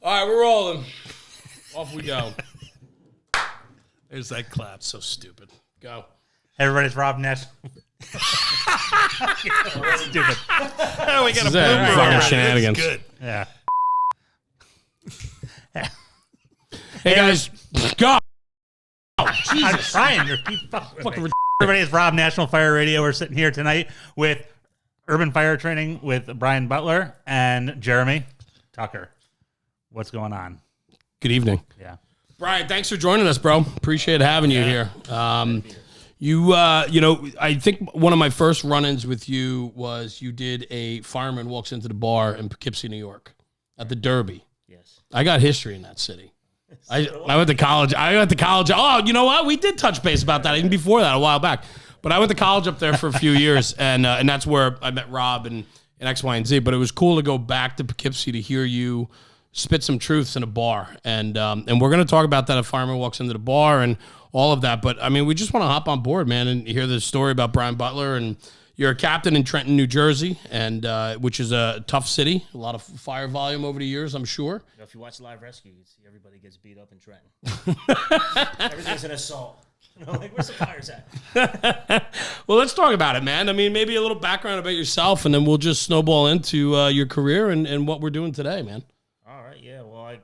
All right, we're rolling. Off we go. There's that clap. So stupid. Go. Hey, everybody, it's Rob Nash. Stupid. Oh, we got a Fucking blooper. shenanigans. Good. Yeah. Hey, guys. Go. I'm trying. You're fucking everybody, it's Rob National Fire Radio. We're sitting here tonight with Urban Fire Training with Brian Butler and Jeremy Tucker. What's going on? Good evening. Yeah. Brian, thanks for joining us, bro. Appreciate having you here. I think one of my first run-ins with you was you did a fireman walks into the bar in Poughkeepsie, New York, at the Derby. Yes. I got history in that city. I went to college. Oh, you know what? We did touch base about that even before that a while back. But I went to college up there for a few years, and that's where I met Rob and X, Y, and Z. But it was cool to go back to Poughkeepsie to hear you spit some truths in a bar. And we're going to talk about that if fireman walks into the bar and all of that. But, I mean, we just want to hop on board, man, and hear the story about Brian Butler. And you're a captain in Trenton, New Jersey, and which is a tough city. A lot of fire volume over the years, I'm sure. You know, if you watch Live Rescue, you see everybody gets beat up in Trenton. Everything's an assault. You know, like, where's the fires at? Well, let's talk about it, man. I mean, maybe a little background about yourself, and then we'll just snowball into your career and what we're doing today, man. All right, yeah. Well, I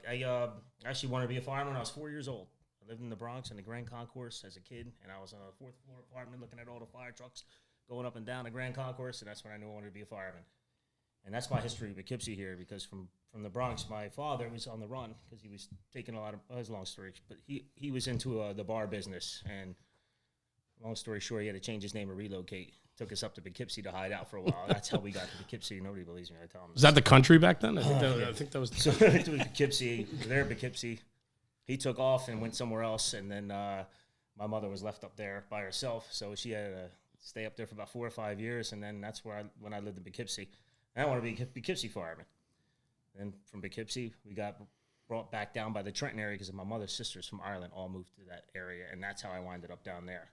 actually wanted to be a fireman when I was 4 years old. I lived in the Bronx in the Grand Concourse as a kid, and I was on a fourth floor apartment looking at all the fire trucks going up and down the Grand Concourse, and that's when I knew I wanted to be a fireman. And that's my history with Poughkeepsie here, because from the Bronx, my father was on the run because he was taking a lot of, his long story, but he was into the bar business, and long story short, he had to change his name and relocate. Took us up to Poughkeepsie to hide out for a while. That's how we got to Poughkeepsie. Nobody believes me. I tell them. Was that the country back then? I think that was. So it was Poughkeepsie. We were there in Poughkeepsie. He took off and went somewhere else, and then my mother was left up there by herself, so she had to stay up there for about 4 or 5 years, and then that's where when I lived in Poughkeepsie. And I wanted to be a Poughkeepsie fireman. Then from Poughkeepsie, we got brought back down by the Trenton area because my mother's sisters from Ireland all moved to that area, and that's how I winded up down there.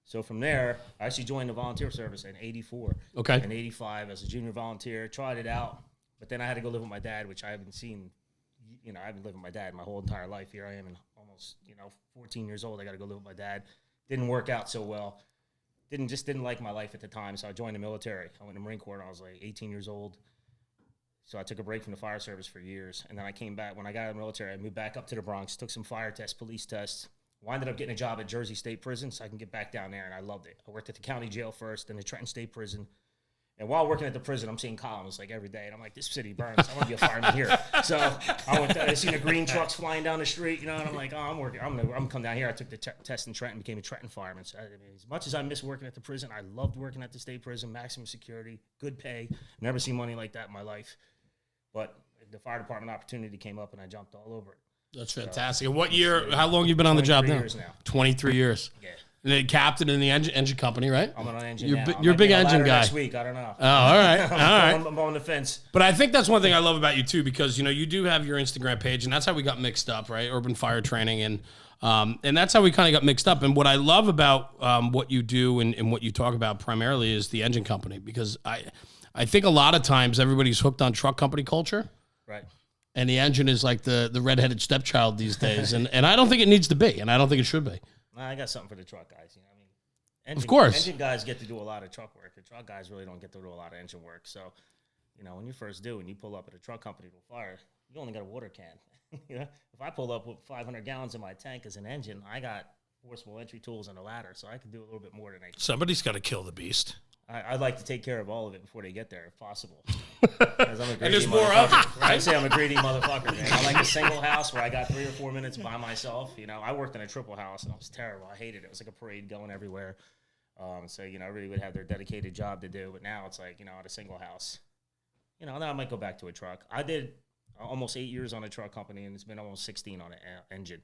So from there, I actually joined the volunteer service in 84. Okay. In 85 as a junior volunteer, tried it out, but then I had to go live with my dad, which I haven't seen. You know, I haven't lived with my dad my whole entire life. Here I am, and almost 14 years old. I got to go live with my dad. Didn't work out so well. Didn't like my life at the time, so I joined the military. I went to the Marine Corps when I was like 18 years old. So I took a break from the fire service for years, and then I came back. When I got out of the military, I moved back up to the Bronx, took some fire tests, police tests, winded up getting a job at Jersey State Prison so I can get back down there, and I loved it. I worked at the county jail first, then the Trenton State Prison. And while working at the prison, I'm seeing columns like every day, and I'm like, this city burns. I want to be a fireman here. So I seen the green trucks flying down the street, and I'm like, oh, I'm gonna come down here. I took the test in Trenton, became a Trenton fireman. So as much as I miss working at the prison, I loved working at the state prison, maximum security, good pay. Never seen money like that in my life. But the fire department opportunity came up, and I jumped all over it. That's fantastic. And what year? How long you been on the job now? 23 years now. 23 years. Yeah. And then captain in the engine company, right? I'm an engine You're now. you're a big engine guy. Next week, I don't know. Oh, all right, all right. I'm on the fence. But I think that's one thing I love about you too, because you do have your Instagram page, and that's how we got mixed up, right? Urban Fire Training, and that's how we kind of got mixed up. And what I love about what you do and what you talk about primarily is the engine company, because I think a lot of times everybody's hooked on truck company culture, Right. and the engine is like the redheaded stepchild these days, and I don't think it needs to be, and I don't think it should be. I got something for the truck guys. You know, Of course. Engine guys get to do a lot of truck work. The truck guys really don't get to do a lot of engine work. So, when you first do and you pull up at a truck company to fire, you only got a water can. If I pull up with 500 gallons in my tank as an engine, I got forcible entry tools and a ladder, so I can do a little bit more than I can. Somebody's got to kill the beast. I'd like to take care of all of it before they get there, if possible. 'Cause I'm a greedy And there's more of motherfucker. it, right? I say I'm a greedy motherfucker, man. I like a single house where I got 3 or 4 minutes by myself. I worked in a triple house, and it was terrible. I hated it. It was like a parade going everywhere. So, I really would have their dedicated job to do. But now it's like, at a single house. Now I might go back to a truck. I did almost 8 years on a truck company, and it's been almost 16 on an engine.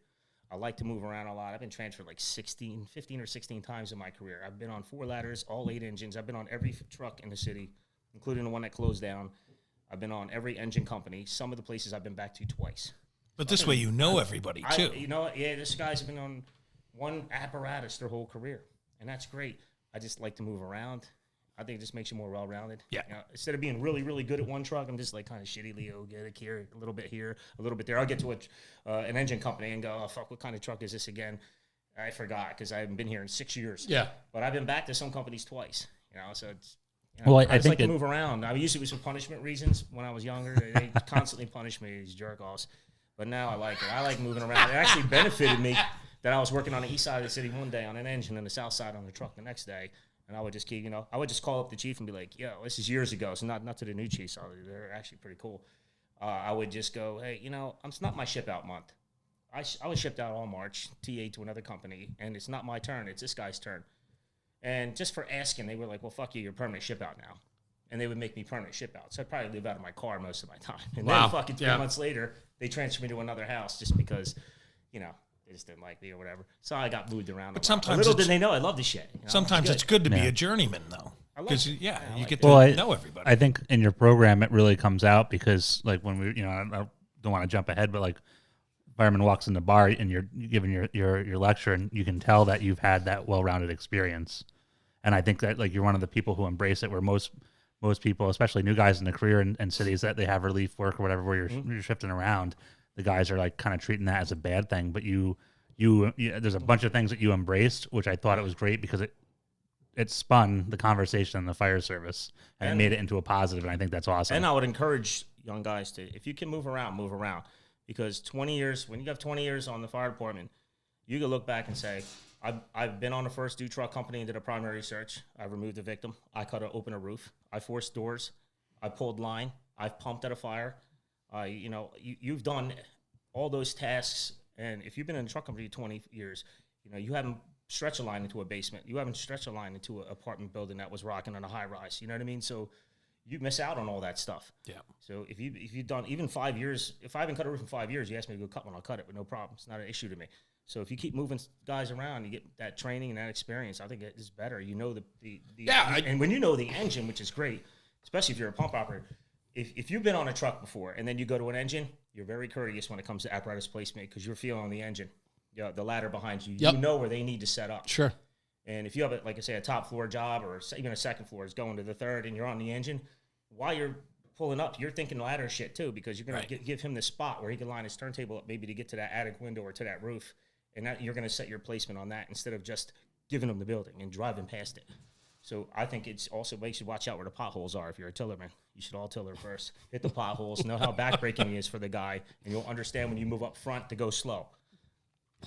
I like to move around a lot. I've been transferred like 15 or 16 times in my career. I've been on 4 ladders, all 8 engines. I've been on every truck in the city, including the one that closed down. I've been on every engine company. Some of the places I've been back to twice. But this way you know everybody, too. This guy's been on one apparatus their whole career, and that's great. I just like to move around. I think it just makes you more well-rounded. Yeah. You know, instead of being really, really good at one truck, I'm just like kind of shitty Leo, get it here, a little bit here, a little bit there. I'll get to an engine company and go, oh, fuck, what kind of truck is this again? I forgot because I haven't been here in 6 years. Yeah. But I've been back to some companies twice, you know, so it's, you know, Well, I I just think like to move around. I used to, it was for punishment reasons when I was younger. They constantly punished me, these jerk-offs. But now I like it. I like moving around. It actually benefited me that I was working on the east side of the city one day on an engine and the south side on the truck the next day. And I would just keep, you know, I would just call up the chief and be like, yo, this is years ago. So not to the new chiefs. They're actually pretty cool. I would just go, hey, you know, it's not my ship out month. I was shipped out all March, TA to another company, and it's not my turn. It's this guy's turn. And just for asking, they were like, well, fuck you, you're permanent ship out now. And they would make me permanent ship out. So I'd probably live out of my car most of my time. And then fucking 3 months later, they transferred me to another house just because, you know, they just didn't like me or whatever. So I got moved around. But sometimes little did they know I love this shit. You know? Sometimes it's good to be a journeyman, though. Because, you Well, get to know everybody. I think in your program it really comes out because, like, when we, you know, I don't want to jump ahead, but like, fireman walks in the bar and you're giving your lecture, and you can tell that you've had that well-rounded experience. And I think that, like, you're one of the people who embrace it, where most people, especially new guys in the career in cities that they have relief work or whatever, where you're shifting around, the guys are like kind of treating that as a bad thing. But you there's a bunch of things that you embraced, which I thought it was great because it spun the conversation in the fire service and it made it into a positive, and I think that's awesome. And I would encourage young guys to, if you can move around. Because 20 years, when you have 20 years on the fire department, you can look back and say, I've been on the first do truck company and did a primary search. I removed a victim. I open a roof. I forced doors. I pulled line. I've pumped at a fire. You know, you've done all those tasks. And if you've been in a truck company 20 years, you know, you haven't stretched a line into a basement. You haven't stretched a line into an apartment building that was rocking on a high rise. You know what I mean? So you miss out on all that stuff. Yeah. So if you've done even 5 years, if I haven't cut a roof in 5 years, you ask me to go cut one, I'll cut it with no problem. It's not an issue to me. So if you keep moving guys around, you get that training and that experience. I think it is better. You know and when you know the engine, which is great, especially if you're a pump operator. If you've been on a truck before and then you go to an engine, you're very courteous when it comes to apparatus placement because you're feeling the engine, the ladder behind you. Yep. You know where they need to set up. Sure. And if you have, like I say, a top floor job or even a second floor is going to the third and you're on the engine, while you're pulling up, you're thinking ladder shit too, because you're going to give him the spot where he can line his turntable up maybe to get to that attic window or to that roof. And that you're going to set your placement on that instead of just giving him the building and driving past it. So I think it's also makes you watch out where the potholes are. If you're a tillerman, you should all tiller first. Hit the potholes, know how backbreaking it is for the guy, and you'll understand when you move up front to go slow.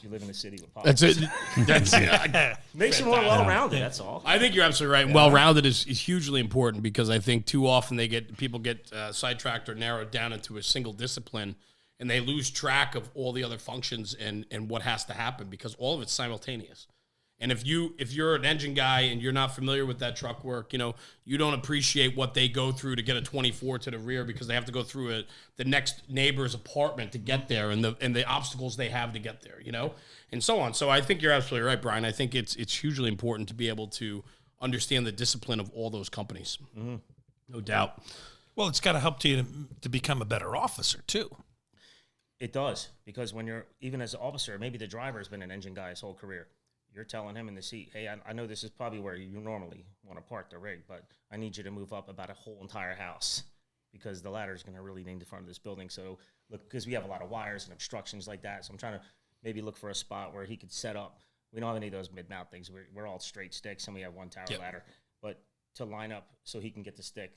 You live in a city with potholes. That's it. That's it. Makes you more well-rounded, that's all. I think you're absolutely right. Well-rounded is hugely important because I think too often people get sidetracked or narrowed down into a single discipline, and they lose track of all the other functions and what has to happen because all of it's simultaneous. And if you're an engine guy and you're not familiar with that truck work, you know, you don't appreciate what they go through to get a 24 to the rear because they have to go through the next neighbor's apartment to get there and the obstacles they have to get there, you know, and so on. So I think you're absolutely right, Brian. I think it's hugely important to be able to understand the discipline of all those companies. Mm-hmm. No doubt. Well, it's got to help you to become a better officer, too. It does, because when you're, even as an officer, maybe the driver has been an engine guy his whole career. You're telling him in the seat, hey, I know this is probably where you normally want to park the rig, but I need you to move up about a whole entire house because the ladder is going to really need the front of this building. So, look, because we have a lot of wires and obstructions like that, so I'm trying to maybe look for a spot where he could set up. We don't have any of those mid-mount things. We're all straight sticks, and we have one tower ladder. But to line up so he can get the stick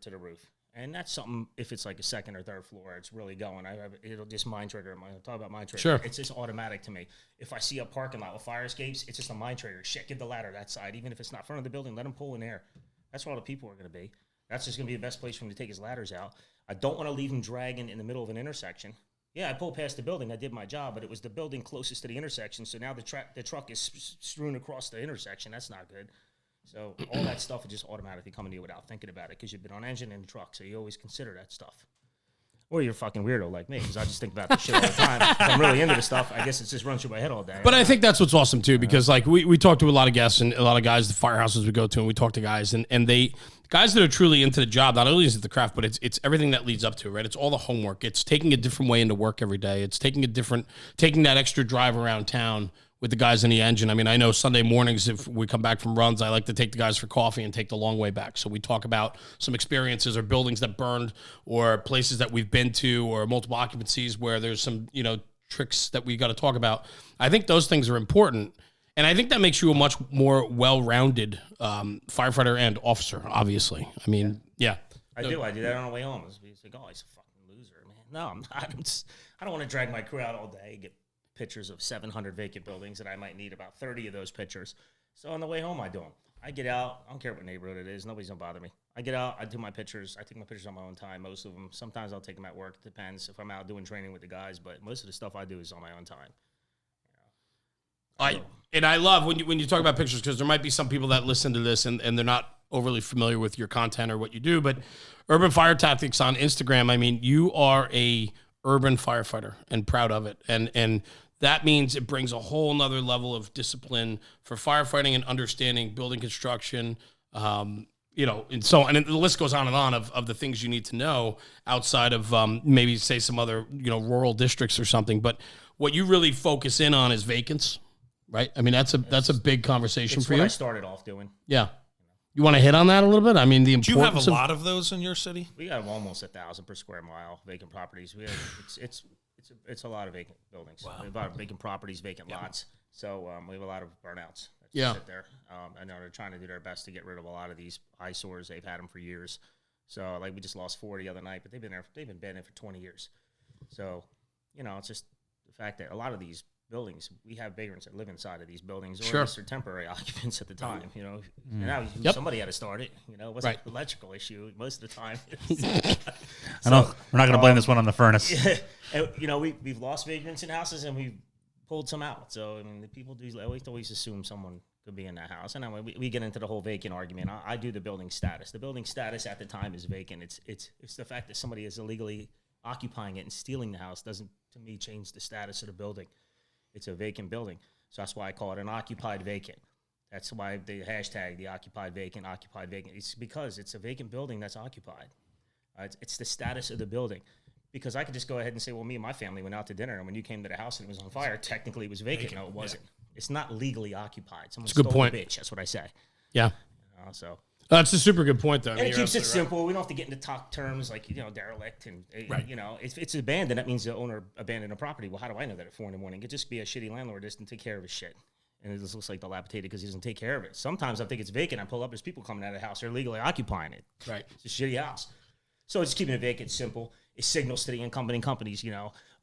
to the roof. And that's something, if it's like a second or third floor, it's really going. It'll just mind trigger. I'll talk about mind trigger. Sure. It's just automatic to me. If I see a parking lot with fire escapes, it's just a mind trigger. Shit, give the ladder that side. Even if it's not front of the building, let him pull in there. That's where all the people are going to be. That's just going to be the best place for him to take his ladders out. I don't want to leave him dragging in the middle of an intersection. Yeah, I pulled past the building. I did my job, but it was the building closest to the intersection. So now the truck is strewn across the intersection. That's not good. So all that stuff will just automatically come into you without thinking about it because you've been on engine and truck, so you always consider that stuff. Or you're a fucking weirdo like me because I just think about this shit all the time. If I'm really into the stuff, I guess it just runs through my head all day. But I think that's what's awesome, too, because like we talk to a lot of guests and a lot of guys, the firehouses we go to, and we talk to guys, and they guys that are truly into the job, not only is it the craft, but it's everything that leads up to it, right? It's all the homework. It's taking a different way into work every day. It's taking that extra drive around town with the guys in the engine. I mean, I know Sunday mornings, if we come back from runs, I like to take the guys for coffee and take the long way back. So we talk about some experiences or buildings that burned or places that we've been to or multiple occupancies where there's some, tricks that we got to talk about. I think those things are important. And I think that makes you a much more well-rounded firefighter and officer, obviously. I mean, yeah. I do that on the way home. It's like, oh, he's a fucking loser, man. No, I'm not. I don't want to drag my crew out all day, get pictures of 700 vacant buildings, and I might need about 30 of those pictures. So on the way home, I do them. I get out. I don't care what neighborhood it is. Nobody's going to bother me. I get out. I do my pictures. I take my pictures on my own time, most of them. Sometimes I'll take them at work. It depends if I'm out doing training with the guys, but most of the stuff I do is on my own time. I love when you talk about pictures, because there might be some people that listen to this and they're not overly familiar with your content or what you do, but Urban Fire Tactics on Instagram, I mean, you are a urban firefighter and proud of it. And that means it brings a whole nother level of discipline for firefighting and understanding building construction, and so on. And the list goes on and on of the things you need to know outside of maybe say some other, rural districts or something. But what you really focus in on is vacants, right? I mean, that's a big conversation for you. I started off doing. Yeah. You want to hit on that a little bit? I mean, the importance. Do you have a lot of those in your city? We have almost 1,000 per square mile vacant properties. We have it's a lot of vacant buildings. Wow. We have a lot of vacant properties, vacant lots. So we have a lot of burnouts that just sit there. I know they're trying to do their best to get rid of a lot of these eyesores. They've had them for years. So like we just lost 4 the other night, but they've been there for 20 years. So it's just the fact that a lot of these buildings, we have vagrants that live inside of these buildings, or at least they're temporary occupants at the time, and now somebody had to start it, what's the electrical issue most of the time. I know we're not going to blame this one on the furnace. Yeah, and, we've lost vagrants in houses and we've pulled some out. So, I mean, the people do always assume someone could be in that house. And then we get into the whole vacant argument. I do the building status. The building status at the time is vacant. It's the fact that somebody is illegally occupying it and stealing the house doesn't, to me, change the status of the building. It's a vacant building. So that's why I call it an occupied vacant. That's why the hashtag, the occupied vacant. It's because it's a vacant building that's occupied. It's the status of the building. Because I could just go ahead and say, well, me and my family went out to dinner, and when you came to the house and it was on fire, technically it was vacant. No, it wasn't. Yeah. It's not legally occupied. Someone stole the bitch. That's what I say. Yeah. So that's a super good point, though. And it keeps it simple. We don't have to get into talk terms like, derelict and, if it's abandoned, that means the owner abandoned a property. Well, how do I know that at 4 a.m? It could just be a shitty landlord that doesn't take care of his shit. And it just looks like dilapidated because he doesn't take care of it. Sometimes I think it's vacant. I pull up, there's people coming out of the house. They're legally occupying it. Right. It's a shitty house. So it's keeping it vacant, simple. It signals to the incumbent companies,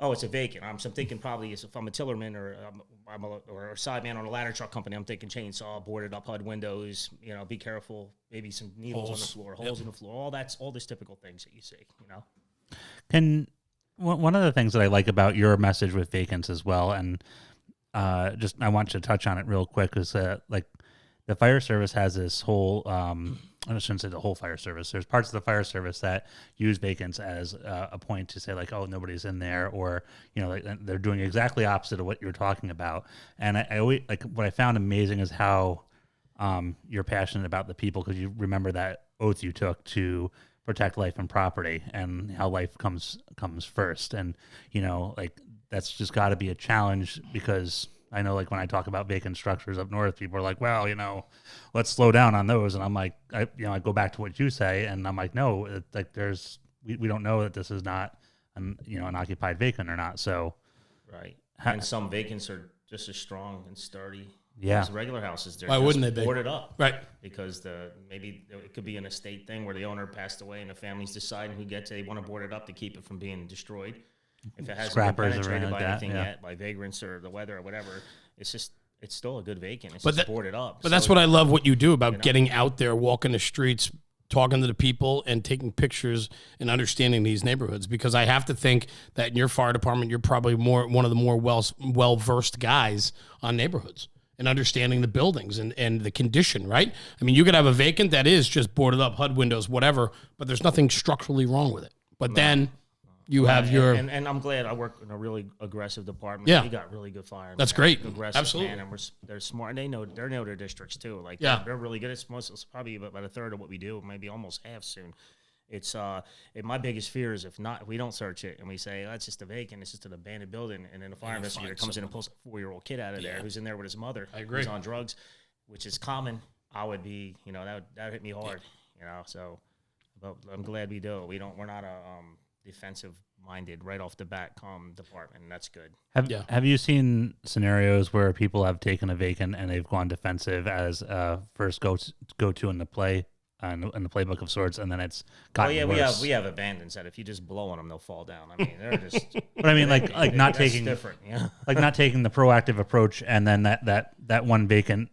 oh, it's a vacant. I'm thinking probably if I'm a tillerman or or a side man on a ladder truck company, I'm thinking chainsaw, boarded up HUD windows, be careful, maybe some needles on the floor, holes in the floor, all this typical things that you see, Can one of the things that I like about your message with vacants as well, and I want you to touch on it real quick, is like the fire service has this whole I shouldn't say the whole fire service. There's parts of the fire service that use vacants as a point to say like, oh, nobody's in there, or they're doing exactly opposite of what you're talking about. And I always like what I found amazing is how you're passionate about the people, because you remember that oath you took to protect life and property, and how life comes first. And like that's just got to be a challenge, because I know, like, when I talk about vacant structures up north, people are like, well, let's slow down on those. And I'm like, I go back to what you say, and I'm like, no, like we don't know that this is not an occupied vacant or not. So, right. And some vacants are just as strong and sturdy as regular houses. They're Why wouldn't they be boarded up? Right. Because maybe it could be an estate thing where the owner passed away and the family's deciding who gets it. They want to board it up to keep it from being destroyed. If it hasn't been penetrated by anything yet, by vagrants or the weather or whatever, it's still a good vacant. It's just boarded up. But that's what I love what you do about getting out there, walking the streets, talking to the people, and taking pictures and understanding these neighborhoods. Because I have to think that in your fire department, you're probably one of the more well-versed guys on neighborhoods and understanding the buildings and the condition, right? I mean, you could have a vacant that is just boarded up, HUD windows, whatever, but there's nothing structurally wrong with it. But then you have and I'm glad I work in a really aggressive department. Yeah, we got really good firemen. That's great. Aggressive, absolutely. Man, and they're smart. And they know their districts too. Like they're really good. It's probably about a third of what we do, maybe almost half soon. It's my biggest fear is if we don't search it and we say that's just a vacant, it's just an abandoned building, and then a fire investigator comes in and pulls a 4-year-old kid out of there who's in there with his mother. I agree. Who's on drugs, which is common. I would be, that would hit me hard, So, but I'm glad we do. We're not a defensive-minded right off the bat calm department, and that's good. Have you seen scenarios where people have taken a vacant and they've gone defensive as first go to in the play? In the playbook of sorts, and then it's gotten worse. we have abandons that if you just blow on them, they'll fall down. I mean, they're just. But I mean, like not taking different, like not taking the proactive approach, and then that one vacant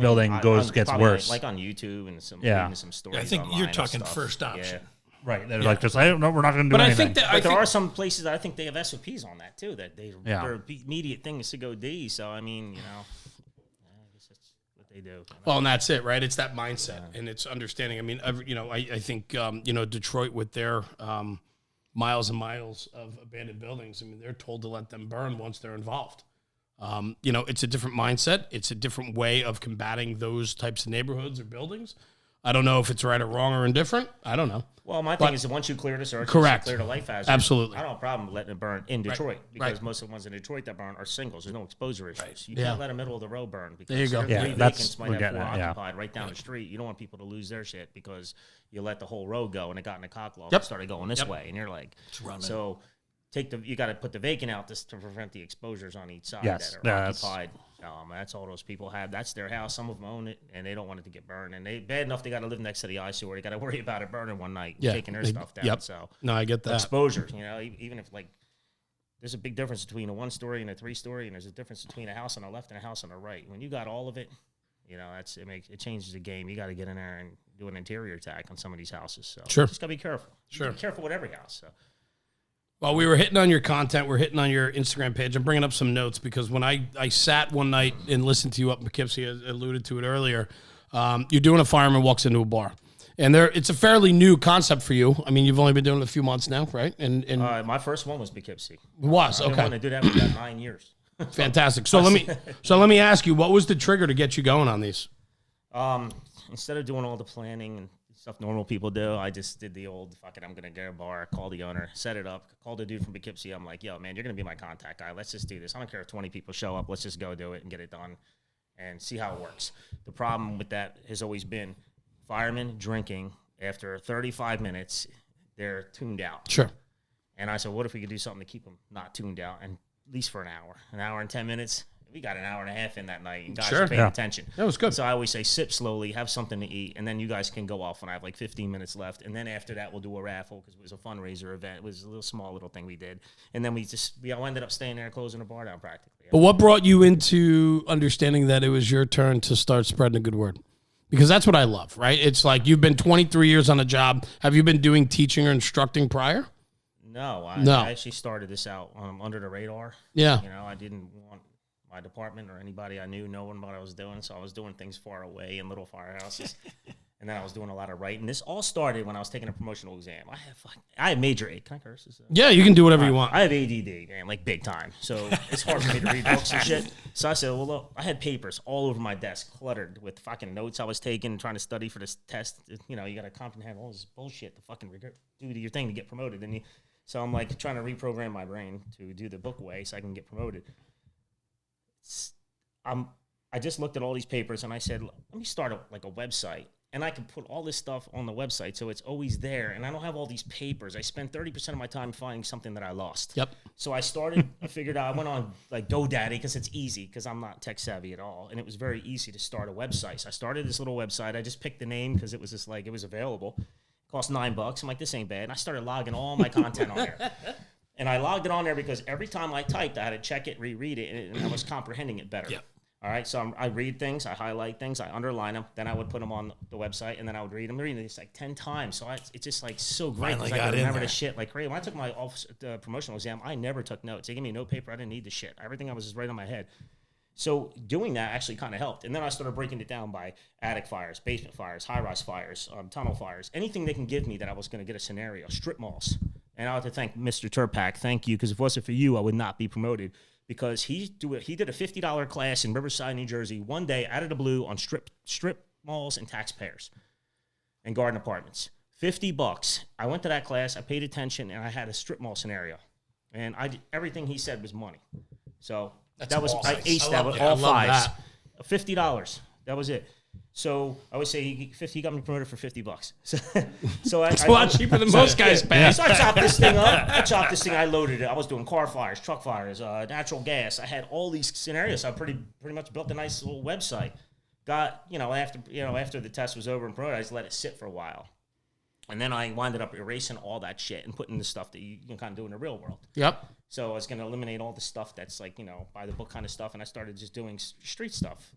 building gets worse. Like on YouTube and reading some stories. I think you're talking first option. Yeah. Right, they're like just I don't know, we're not going to do but anything. I think there are some places that I think they have SOPs on that too. That they're immediate things to go D. So I mean, they do. Well, and that's it, right? It's that mindset and it's understanding. I mean, I think, Detroit with their miles and miles of abandoned buildings, I mean, they're told to let them burn once they're involved. It's a different mindset. It's a different way of combating those types of neighborhoods or buildings. I don't know if it's right or wrong or indifferent. I don't know. Well, my thing is that once you clear the search, correct. You clear the life hazard. Absolutely. I don't have a problem letting it burn in Detroit because most of the ones in Detroit that burn are singles. There's no exposure issues. Right. You can't let a middle of the road burn because there you go. three vacants might have 4 occupied right down the street. You don't want people to lose their shit because you let the whole road go and it got in a cockloft and started going this way, and you're like, so you got to put the vacant out to prevent the exposures on each side that are occupied. That's all those people have. That's their house. Some of them own it, and they don't want it to get burned. And bad enough they got to live next to the eyesore. They got to worry about it burning one night, taking their stuff down. So no, I get that exposure. Even if there's a big difference between a 1-story and a 3-story, and there's a difference between a house on the left and a house on the right. When you got all of it, it changes the game. You got to get in there and do an interior attack on some of these houses. So just got to be careful. Be careful with every house. So. Well, we were hitting on your content. We're hitting on your Instagram page. I'm bringing up some notes because when I sat one night and listened to you up in Poughkeepsie, I alluded to it earlier, you're doing a fireman walks into a bar. And it's a fairly new concept for you. I mean, you've only been doing it a few months now, right? And my first one was Poughkeepsie. Was, okay. I've been wanting to do that for about 9 years. Fantastic. So let me ask you, what was the trigger to get you going on these? Instead of doing all the planning and stuff normal people do, I just did the old, fuck it, I'm going to get a bar, call the owner, set it up, call the dude from Poughkeepsie. I'm like, yo, man, you're going to be my contact guy. Let's just do this. I don't care if 20 people show up. Let's just go do it and get it done and see how it works. The problem with that has always been firemen drinking. After 35 minutes, they're tuned out. Sure. And I said, what if we could do something to keep them not tuned out, and at least for an hour and 10 minutes? We got an hour and a half in that night, and guys are paying attention. That was good. So I always say, sip slowly, have something to eat, and then you guys can go off when I have like 15 minutes left. And then after that, we'll do a raffle because it was a fundraiser event. It was a small little thing we did. And then we all ended up staying there and closing the bar down practically. But what brought you into understanding that it was your turn to start spreading a good word? Because that's what I love, right? It's like you've been 23 years on a job. Have you been doing teaching or instructing prior? No. I actually started this out under the radar. Yeah. I didn't want my department or anybody I knew knowing what I was doing, so I was doing things far away in little firehouses. And then I was doing a lot of writing. This all started when I was taking a promotional exam. I have major ADD. Can I curse? Yeah, you can do whatever you want. I have ADD, man, like big time. So it's hard for me to read books and shit. So I said, well, look, I had papers all over my desk, cluttered with fucking notes I was taking, trying to study for this test. You got to comprehend all this bullshit to fucking do your thing to get promoted. So I'm like trying to reprogram my brain to do the book way so I can get promoted. I just looked at all these papers and I said, let me start a website. And I can put all this stuff on the website so it's always there. And I don't have all these papers. I spend 30% of my time finding something that I lost. Yep. So I figured out, I went on like GoDaddy because it's easy because I'm not tech savvy at all. And it was very easy to start a website. So I started this little website. I just picked the name because it was just like, it was available. It cost $9. I'm like, this ain't bad. And I started logging all my content on there. And I logged it on there because every time I typed, I had to check it, reread it, and I was comprehending it better. Yep. All right, so I read things, I highlight things, I underline them, then I would put them on the website, and then I would read them. I'm reading this like 10 times, so it's just like so great because I can remember the shit like crazy. When I took my promotional exam, I never took notes. They gave me a note paper, I didn't need the shit. Everything I was just right on my head. So doing that actually kind of helped. And then I started breaking it down by attic fires, basement fires, high-rise fires, tunnel fires, anything they can give me that I was going to get a scenario, strip malls. And I have to thank Mr. Turpak. Thank you, because if it wasn't for you, I would not be promoted. Because he did a $50 class in Riverside, New Jersey, one day out of the blue on strip malls and taxpayers and garden apartments. $50. I went to that class. I paid attention, and I had a strip mall scenario, and everything he said was money. So that was awesome. I aced that with I all love fives. that. $50. That was it. So I would say he got me promoted for $50. So It's a lot cheaper than most guys pay. So I chopped this thing up. I loaded it. I was doing car fires, truck fires, natural gas. I had all these scenarios. I pretty much built a nice little website. Got after the test was over and promoted, I just let it sit for a while, and then I winded up erasing all that shit and putting the stuff that you can kind of do in the real world. Yep. So I was going to eliminate all the stuff that's like, by the book kind of stuff. And I started just doing street stuff.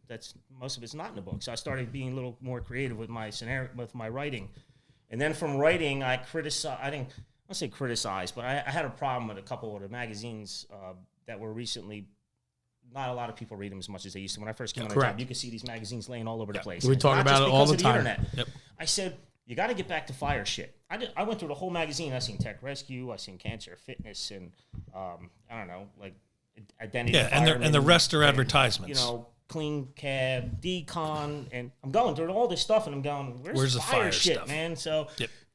Most of it's not in the book. So I started being a little more creative with my scenario, with my writing. And then from writing, I didn't say criticize, but I had a problem with a couple of the magazines that were recently, not a lot of people read them as much as they used to. When I first came on the job, you could see these magazines laying all over the place. We talk about it all the time. Internet. Yep. I said, you got to get back to fire shit. I went through the whole magazine. I seen Tech Rescue. I seen Cancer, Fitness, and I don't know, like Identity. Yeah, and the rest are advertisements. Clean Cab, Decon, and I'm going through all this stuff, and I'm going, where's the fire shit, stuff, man? So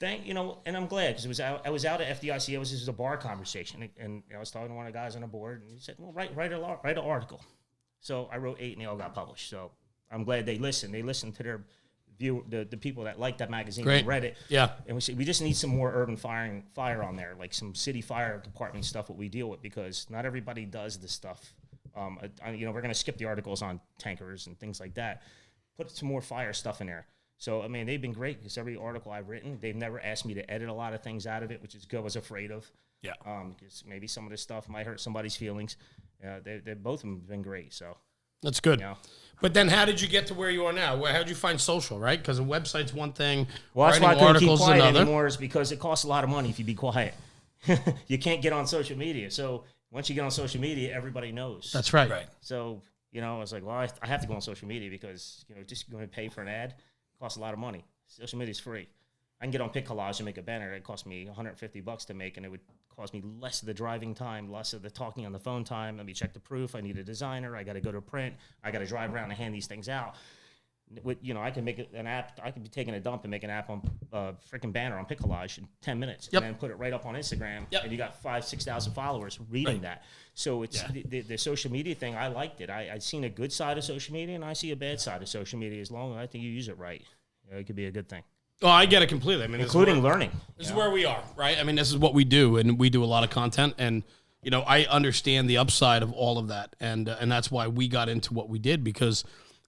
and I'm glad because I was out at FDIC. This was a bar conversation, and I was talking to one of the guys on the board, and he said, well, write an article. So I wrote 8, and they all got published. So I'm glad they listened. They listened to their the people that liked that magazine and read it. Yeah. And we just need some more urban fire on there, like some city fire department stuff what we deal with, because not everybody does this stuff. We're going to skip the articles on tankers and things like that. Put some more fire stuff in there. So, I mean, they've been great because every article I've written, they've never asked me to edit a lot of things out of it, which is good. I was afraid of. Yeah. Because maybe some of this stuff might hurt somebody's feelings. They both of them have been great. So that's good. But then how did you get to where you are now? How did you find social, right? Because a website's one thing. Well, that's why I couldn't keep quiet anymore, is because it costs a lot of money if you be quiet. You can't get on social media. So once you get on social media, everybody knows. That's right. Right. So, I was like, well, I have to go on social media because, just going to pay for an ad costs a lot of money. Social media is free. I can get on Pick Collage and make a banner. It cost me $150 to make, and it would cost me less of the driving time, less of the talking on the phone time. Let me check the proof. I need a designer. I got to go to print. I got to drive around and hand these things out. I can make an app. I could be taking a dump and make an app on freaking banner on Pick Collage in 10 minutes, and then put it right up on Instagram. And you got 5,000-6,000 followers reading that. So it's the social media thing. I liked it. I've seen a good side of social media, and I see a bad side of social media. As long as I think you use it right, it could be a good thing. Oh, I get it completely. I mean, including learning. This is where we are, right? I mean, this is what we do, and we do a lot of content, and I understand the upside of all of that, and that's why we got into what we did, because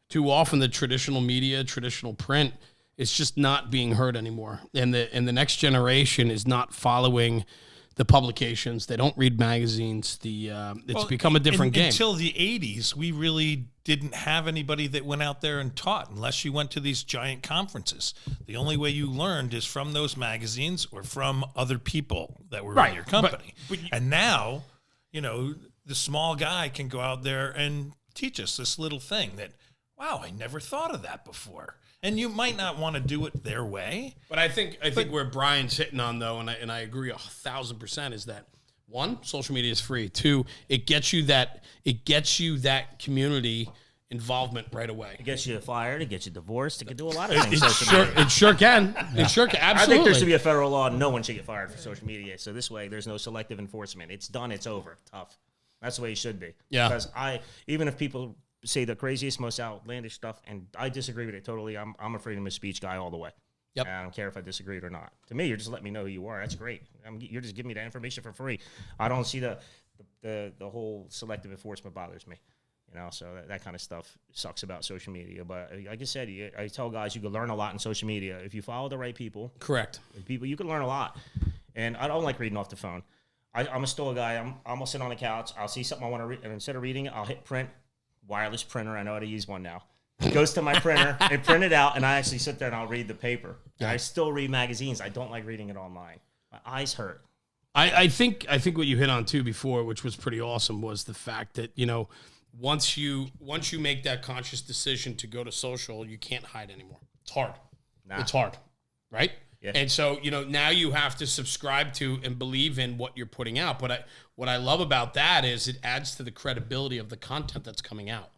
too often the traditional media, traditional print, is just not being heard anymore, and the next generation is not following the publications. They don't read magazines. It's become a different game. Until the 80s, we really didn't have anybody that went out there and taught unless you went to these giant conferences. The only way you learned is from those magazines or from other people that were in your company. And now, the small guy can go out there and teach us this little thing that, wow, I never thought of that before. And you might not want to do it their way. But I think where Brian's hitting on, though, and I agree 1,000%, is that, one, social media is free. Two, it gets you that community involvement right away. It gets you fired. It gets you divorced. It can do a lot of things. It sure can. It sure can. Absolutely. I think there should be a federal law. No one should get fired for social media. So this way, there's no selective enforcement. It's done. It's over. Tough. That's the way it should be. Yeah. Because even if people say the craziest, most outlandish stuff, and I disagree with it totally, I'm a freedom of speech guy all the way. Yep. And I don't care if I disagree or not. To me, you're just letting me know who you are. That's great. You're just giving me that information for free. I don't see the whole selective enforcement bothers me. So that kind of stuff sucks about social media. But like I said, I tell guys you can learn a lot in social media if you follow the right people. Correct. You can learn a lot. And I don't like reading off the phone. I'm a still guy. I'm almost sitting on the couch. I'll see something I want to read, and instead of reading it, I'll hit print. Wireless printer. I know how to use one now. It goes to my printer and print it out, and I actually sit there and I'll read the paper. Yeah. I still read magazines. I don't like reading it online. My eyes hurt. I think what you hit on too before, which was pretty awesome, was the fact that once you make that conscious decision to go to social, you can't hide anymore. It's hard. It's hard, right? Yeah. And so now you have to subscribe to and believe in what you're putting out. But what I love about that is it adds to the credibility of the content that's coming out.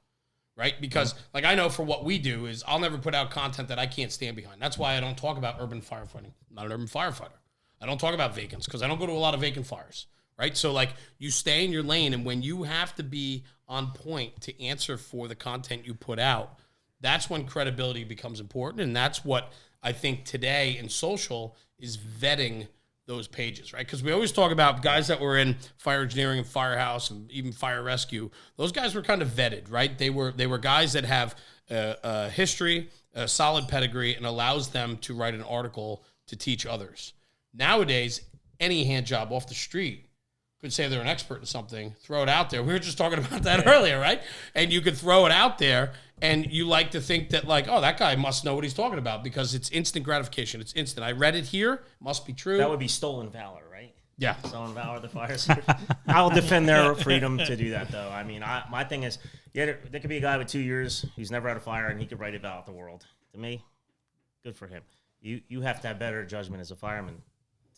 right? Because like I know for what we do is I'll never put out content that I can't stand behind. That's why I don't talk about urban firefighting. I'm not an urban firefighter. I don't talk about vacants because I don't go to a lot of vacant fires, right? So like you stay in your lane, and when you have to be on point to answer for the content you put out, that's when credibility becomes important. And that's what I think today in social is vetting those pages, right? Because we always talk about guys that were in fire engineering and firehouse and even fire rescue. Those guys were kind of vetted, right? They were guys that have a history, a solid pedigree, and allows them to write an article to teach others. Nowadays, any hand job off the street could say they're an expert in something, throw it out there. We were just talking about that earlier, right? And you could throw it out there, and you like to think that like, oh, that guy must know what he's talking about because it's instant gratification. It's instant. I read it here. Must be true. That would be stolen valor, right? Yeah. Stolen valor, the fire service. I'll defend their freedom to do that, though. I mean, my thing is, yeah, there could be a guy with 2 years who's never had a fire, and he could write about the world. To me, good for him. You have to have better judgment as a fireman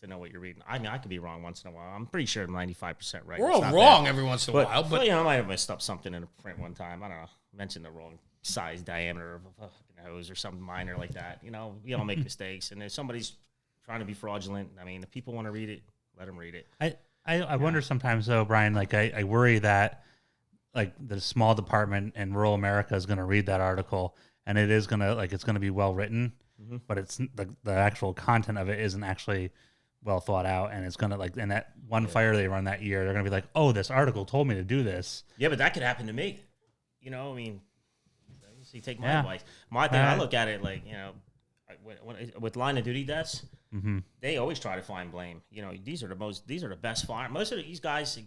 to know what you're reading. I mean, I could be wrong once in a while. I'm pretty sure I'm 95% right. We're all wrong every once in a while, but you know, I might have messed up something in a print one time. I don't know. Mentioned the wrong size diameter of a fucking hose or something minor like that. You know, we all make mistakes, and if somebody's trying to be fraudulent, I mean, if people want to read it, let them read it. I wonder sometimes though, Brian. Like I worry that like the small department in rural America is going to read that article, and it is going to it's going to be well written, but it's the actual content of it isn't actually well thought out, and it's going to in that one fire they run that year, they're going to be like, oh, this article told me to do this. Yeah, but that could happen to me. You know, I mean, you take my advice. My thing, I look at it like, you know, with line of duty deaths, they always try to find blame. You know, these are the best firemen. Most of these guys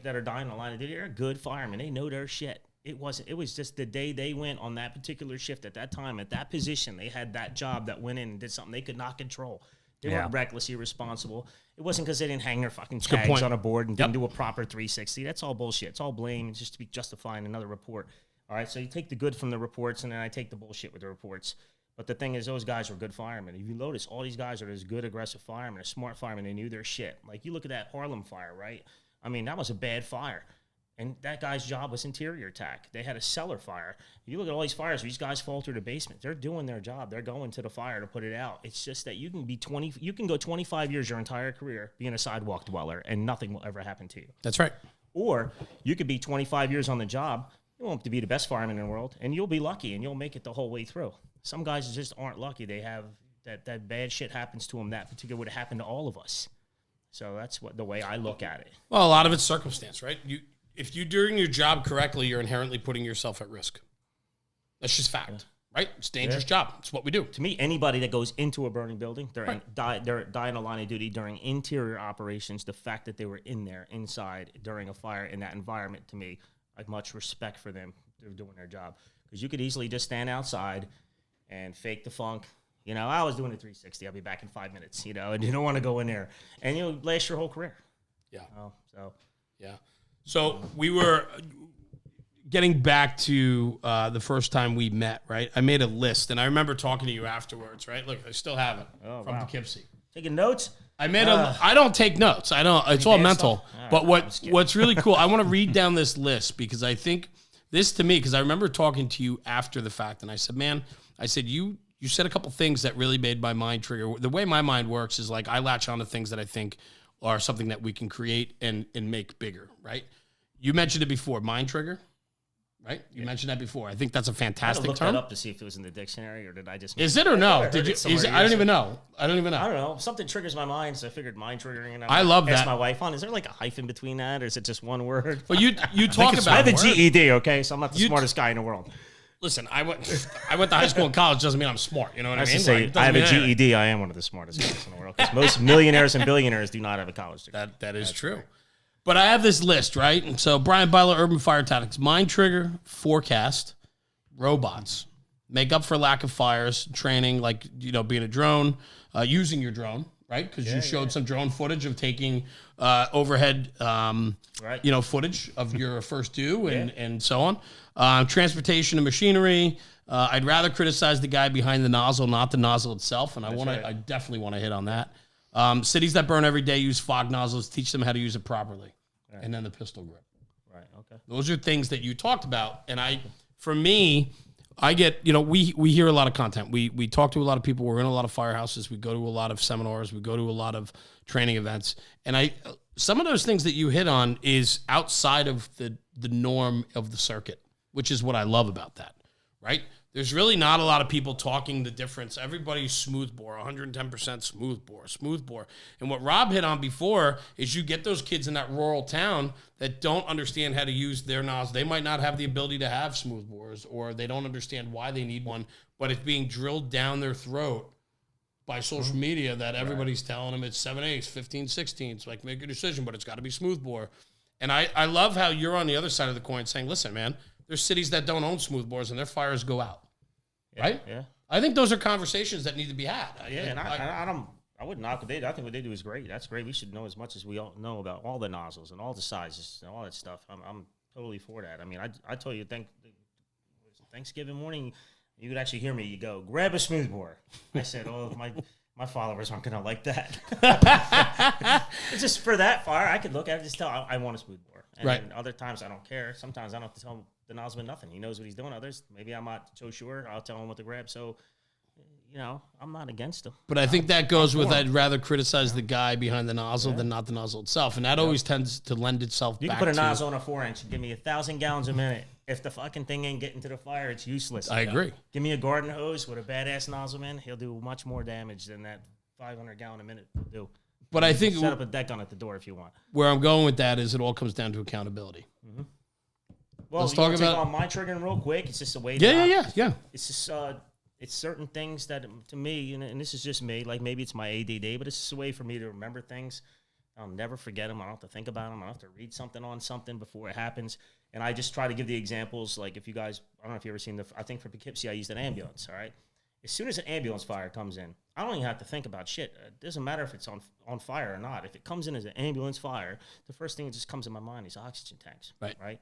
that are dying on line of duty are good firemen. They know their shit. It was just the day they went on that particular shift at that time, at that position, they had that job that went in and did something they could not control. They weren't recklessly irresponsible. It wasn't because they didn't hang their fucking tags on a board and didn't do a proper 360. That's all bullshit. It's all blame. It's just to be justifying another report. All right, so you take the good from the reports, and then I take the bullshit with the reports. But the thing is, those guys were good firemen. If you notice, all these guys are these good, aggressive firemen, smart firemen. They knew their shit. Like, you look at that Harlem fire, right? I mean, that was a bad fire. And that guy's job was interior attack. They had a cellar fire. You look at all these fires, these guys fall through the basement. They're doing their job. They're going to the fire to put it out. It's just that you can go 25 years, your entire career, being a sidewalk dweller, and nothing will ever happen to you. that's right. Or you could be 25 years on the job. You won't have to be the best fireman in the world, and you'll be lucky, and you'll make it the whole way through. Some guys just aren't lucky. They have that bad shit happens to them. That particular would have happened to all of us. So that's the way I look at it. Well, a lot of it's circumstance, right? If you're doing your job correctly, you're inherently putting yourself at risk. That's just fact, right? It's a dangerous job. It's what we do. To me, anybody that goes into a burning building, they're dying a line of duty during interior operations. The fact that they were in there, inside, during a fire in that environment, to me, I have much respect for them. They're doing their job. Because you could easily just stand outside and fake the funk. You know, I was doing a 360. I'll be back in 5 minutes, you know, and you don't want to go in there. And you'll last your whole career. Yeah. Yeah. So we were getting back to the first time we met, right? I made a list, and I remember talking to you afterwards, right? Look, I still have it from Poughkeepsie. Taking notes? I don't take notes. I don't. It's all mental. But what's really cool, I want to read down this list because I think this to me, because I remember talking to you after the fact, and I said, man, you said a couple things that really made my mind trigger. The way my mind works is like I latch on to things that I think are something that we can create and make bigger, right? You mentioned it before, mind trigger, right? You mentioned that before. I think that's a fantastic term. I looked that up to see if it was in the dictionary, or did I just... Is it or no? Did you? I don't even know. I don't know. Something triggers my mind, so I figured mind triggering. And I love that. Asked my wife, is there like a hyphen between that, or is it just one word? Well, you talk about... I have a GED, okay? So I'm not the smartest guy in the world. Listen, I went to high school and college. Doesn't mean I'm smart. You know what I mean? Say, I have a GED. I am one of the smartest guys in the world. Because most millionaires and billionaires do not have a college degree. That is true. Great. But I have this list, right? And so Brian Butler, Urban Fire Tactics, mind trigger, forecast, robots, make up for lack of fires, training, like, you know, being a drone, using your drone, right? Because you showed some drone footage of taking overhead, you know, footage of your first due and so on. Transportation and machinery. I'd rather criticize the guy behind the nozzle, not the nozzle itself. And I definitely want to hit on that. Cities that burn every day use fog nozzles, teach them how to use it properly. Right. And then the pistol grip. Right, okay. Those are things that you talked about. And I for me, I get, we hear a lot of content. We talk to a lot of people. We're in a lot of firehouses. We go to a lot of seminars. We go to a lot of training events. And some of those things that you hit on is outside of the norm of the circuit, which is what I love about that, right? There's really not a lot of people talking the difference. Everybody's smooth bore, 110% smooth bore. And what Rob hit on before is you get those kids in that rural town that don't understand how to use their nozzle. They might not have the ability to have smooth bores, or they don't understand why they need one, but it's being drilled down their throat by social media that everybody's telling them it's 7/8, 15/16. Like, make a decision, but it's got to be smooth bore. And I love how you're on the other side of the coin saying, listen, man, there's cities that don't own smooth bores and their fires go out. Yeah, right? Yeah. I think those are conversations that need to be had. I wouldn't knock what they do. I think what they do is great. That's great. We should know as much as we all know about all the nozzles and all the sizes and all that stuff. I'm totally for that. I mean, I told you, Thanksgiving morning, you could actually hear me. You go, grab a smooth bore. I said, oh, my followers aren't going to like that. It's just for that fire. I could look at it and just tell I want a smooth bore. And right. Other times I don't care. Sometimes I don't have to tell the nozzleman nothing. He knows what he's doing. Others, maybe I'm not so sure. I'll tell him what to grab. So, I'm not against him. But I think that goes with I'd rather criticize the guy behind the nozzle than not the nozzle itself. And that always tends to lend itself back to... You can put a nozzle on a 4-inch and give me 1,000 gallons a minute. If the fucking thing ain't getting to the fire, it's useless. I agree. Give me a garden hose with a badass nozzleman. He'll do much more damage than that 500 gallon a minute will do. But I think... Set up a deck gun at the door if you want. Where I'm going with that is it all comes down to accountability. Mm-hmm. Well, let's talk about... on my triggering real quick. It's just a way Yeah. It's just... it's certain things that, to me, and this is just me, like maybe it's my ADD, but it's just a way for me to remember things. I'll never forget them. I don't have to think about them. I don't have to read something on something before it happens. And I just try to give the examples, like if you guys, I don't know if you've ever seen I think for Poughkeepsie, I used an ambulance, all right? As soon as an ambulance fire comes in, I don't even have to think about shit. It doesn't matter if it's on fire or not. If it comes in as an ambulance fire, the first thing that just comes in my mind is oxygen tanks, right?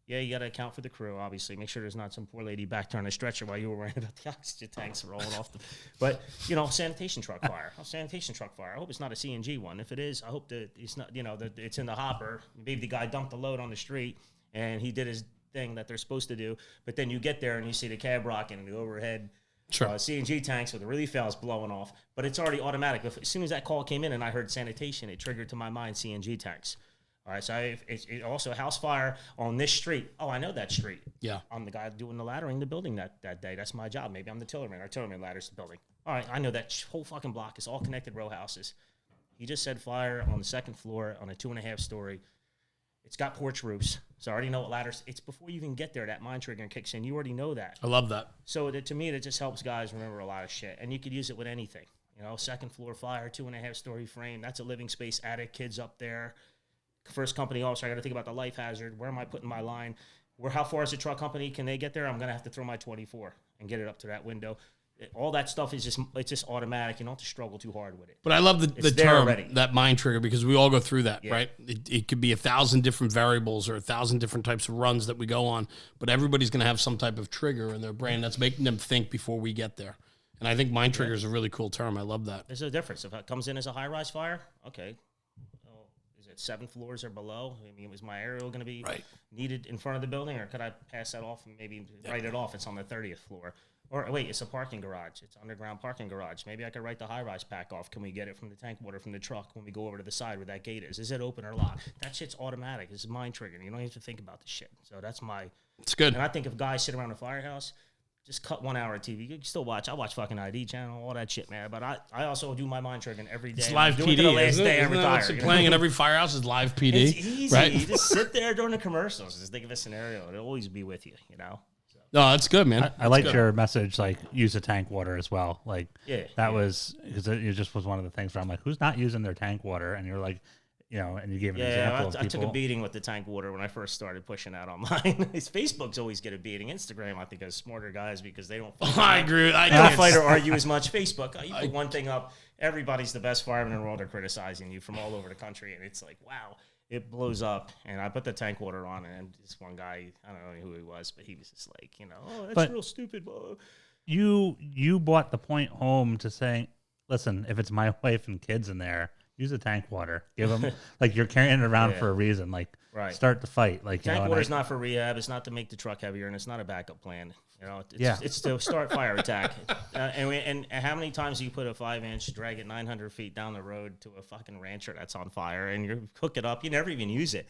Yeah, you got to account for the crew, obviously. Make sure there's not some poor lady back there on a stretcher while you were worrying about the oxygen tanks rolling off. But, sanitation truck fire. Sanitation truck fire. I hope it's not a CNG one. If it is, I hope that it's not, that it's in the hopper. Maybe the guy dumped the load on the street and he did his thing that they're supposed to do. But then you get there and you see the cab rocking and the overhead CNG tanks with the relief valves blowing off. But it's already automatic. As soon as that call came in and I heard sanitation, it triggered to my mind CNG tanks. All right, so it also house fire on this street. Oh, I know that street. Yeah. I'm the guy doing the laddering the building that day. That's my job. Maybe I'm the tillerman. Our tillerman ladders the building. All right, I know that whole fucking block is all connected row houses. He just said fire on the second floor on a 2.5 story. It's got porch roofs, so I already know what ladders. It's before you even get there, that mind trigger kicks in. You already know that. I love that. So to me, that just helps guys remember a lot of shit. And you could use it with anything. Second floor fire, 2.5 story frame. That's a living space attic, kids up there. First company officer, I got to think about the life hazard. Where am I putting my line? How far is the truck company? Can they get there? I'm going to have to throw my 24 and get it up to that window. All that stuff is just automatic. You don't have to struggle too hard with it. But I love the term, that mind trigger, because we all go through that, right? It could be 1,000 different variables or 1,000 different types of runs that we go on, but everybody's going to have some type of trigger in their brain that's making them think before we get there. And I think mind trigger is a really cool term. I love that. There's a difference. If it comes in as a high-rise fire, okay. 7 floors or below? I mean, was my aerial going to be needed in front of the building, or could I pass that off and maybe write it off? It's on the 30th floor. Or wait, it's a parking garage. It's underground parking garage. Maybe I could write the high-rise pack off. Can we get it from the tank water from the truck when we go over to the side where that gate is? Is it open or locked? That shit's automatic. It's mind triggering. You don't have to think about the shit. So that's my... It's good. And I think if guys sit around a firehouse... Just cut 1 hour of TV. You can still watch. I watch fucking ID channel, all that shit, man. But I also do my mind triggering every day. It's live PD. The last day I retire. Playing in every firehouse is live PD. It's easy. Right? You just sit there during the commercials. Just think of a scenario. It'll always be with you, So. No, that's good, man. I liked your message, like, use the tank water as well. Like, was, because it just was one of the things where I'm like, who's not using their tank water? And you're like, and you gave an example of people. I took a beating with the tank water when I first started pushing that online. Facebook's always get a beating. Instagram, I think, has smarter guys because they don't fight. I agree. I don't fight or argue as much. Facebook, you put one thing up, everybody's the best fireman in the world. They're criticizing you from all over the country, and it's like, wow, it blows up. And I put the tank water on, and this one guy, I don't know who he was, but he was just like, that's real stupid. Bro. You brought the point home to saying, listen, if it's my wife and kids in there, use a tank water. Give them like you're carrying it around Yeah. for a reason. Like Right. start the fight. Like Tank and water's not for rehab. It's not to make the truck heavier, and it's not a backup plan. Yeah. It's to start fire attack. And how many times do you put a 5-inch, drag it 900 feet down the road to a fucking rancher that's on fire, and you hook it up, you never even use it.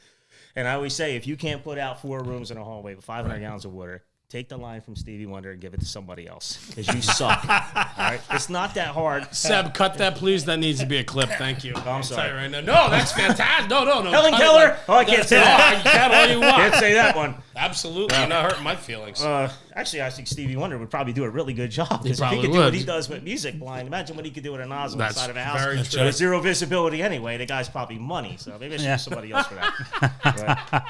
And I always say, if you can't put out 4 rooms in a hallway with 500 gallons of water, take the line from Stevie Wonder and give it to somebody else, because you suck. All right? It's not that hard. Seb, cut that, please. That needs to be a clip. Thank you. I'm sorry. Right now. No, that's fantastic. No. Helen Cut it Keller? like- Oh, I can't say that. You can all you want. Can't say that one. Absolutely. You're not hurting my feelings. Actually, I think Stevie Wonder would probably do a really good job. Because if he probably could do what would. he does with music blind, imagine what he could do with a Nozzle That's inside of a house. very true. With zero visibility anyway. The guy's probably money, so maybe I should use somebody else for that.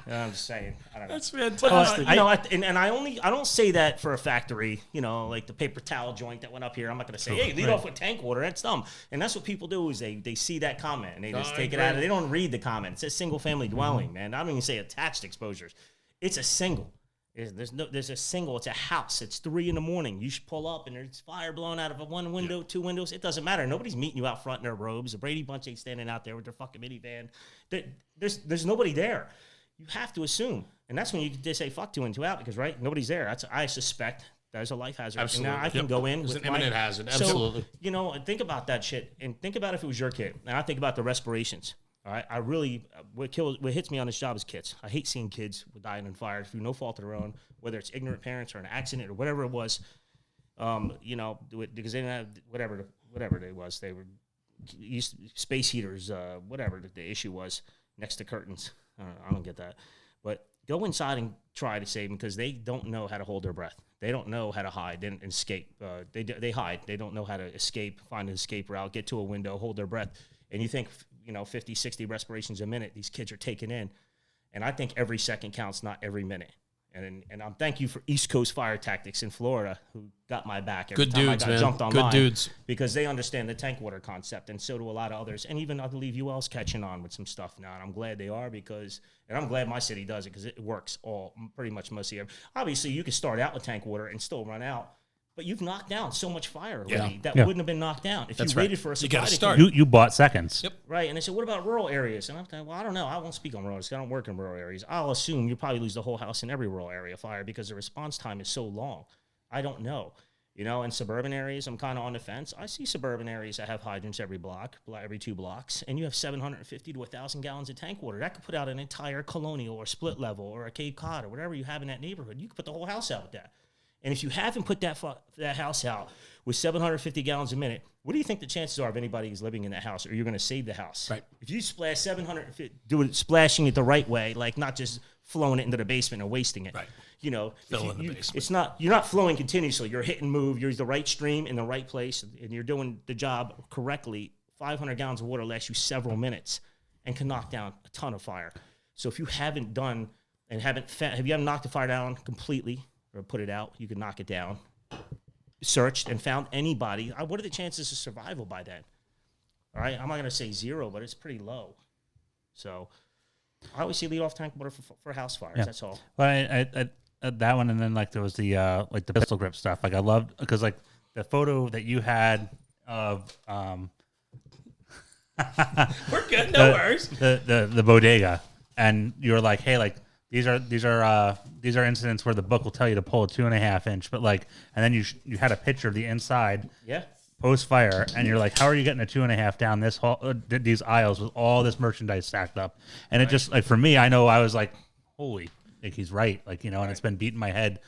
But, I'm just saying. I don't know. That's But, fantastic. I don't say that for a factory, like the paper towel joint that went up here. I'm not going to say, hey, lead off with tank water. That's dumb. And that's what people do is they see that comment and they just take it out. They don't read the comment. It says single family dwelling, man. I don't even say attached exposures. It's a single. There's a single. It's a house. It's 3 a.m. You should pull up and there's fire blowing out of one window, 2 windows. It doesn't matter. Nobody's meeting you out front in their robes. The Brady Bunch ain't standing out there with their fucking minivan. There's nobody there. You have to assume, and that's when you just say fuck 2 and 2 out because nobody's there. I suspect there's a life hazard. Absolutely. And now I can go in It's with an imminent hazard. Absolutely. So, think about that shit, and think about if it was your kid. And I think about the respirations. All right, I really what hits me on this job is kids. I hate seeing kids dying in fire through no fault of their own, whether it's ignorant parents or an accident or whatever it was. Because they didn't have whatever it was. They were used space heaters, whatever the issue was, next to curtains. I don't get that. But go inside and try to save them because they don't know how to hold their breath. They don't know how to hide and escape. They hide. They don't know how to escape, find an escape route, get to a window, hold their breath. And you think, 50, 60 respirations a minute these kids are taking in. And I think every second counts, not every minute. And I'm thank you for East Coast Fire Tactics in Florida who got my back every Good time dudes, I got man. jumped online. Good dudes. Because they understand the tank water concept, and so do a lot of others. And even I believe UL's catching on with some stuff now, and I'm glad they are and I'm glad my city does it because it works pretty much most of the year. Obviously, you can start out with tank water and still run out, but you've knocked down so much fire already that wouldn't have been knocked down if That's you right. waited for a You got to supply start. You bought seconds. Yep. Right, and they said, what about rural areas? And I'm thinking, well, I don't know. I won't speak on rural areas. I don't work in rural areas. I'll assume you probably lose the whole house in every rural area fire because the response time is so long. I don't know. In suburban areas, I'm kind of on the fence. I see suburban areas that have hydrants every 2 blocks, and you have 750 to 1,000 gallons of tank water. That could put out an entire colonial or split level or a Cape Cod or whatever you have in that neighborhood. You could put the whole house out with that. And if you haven't put that house out with 750 gallons a minute, what do you think the chances are of anybody who's living in that house, or you're going to save the house? Right. If you splash 750, do it splashing it the right way, like not just flowing it into the basement and wasting it. Right. Fill in the basement. It's not. You're not flowing continuously. You're hit and move. You're the right stream in the right place, and you're doing the job correctly. 500 gallons of water lasts you several minutes and can knock down a ton of fire. So if you haven't done and haven't knocked the fire down completely or put it out, you can knock it down. Searched and found anybody. What are the chances of survival by then? All right, I'm not going to say 0, but it's pretty low. So I always see lead off tank water for house fires. Yeah. That's all. Well, I that one, and then there was the the pistol grip stuff. I loved because the photo that you had of We're good. No worries. the bodega, and you were like, hey, these are incidents where the book will tell you to pull a 2.5 inch, but and then you had a picture of the inside. Yeah. Post fire, and you're like, how are you getting a 2.5 down this hall, these aisles with all this merchandise stacked up? And it just for me, I know I was like, holy, he's right, and it's been beating my head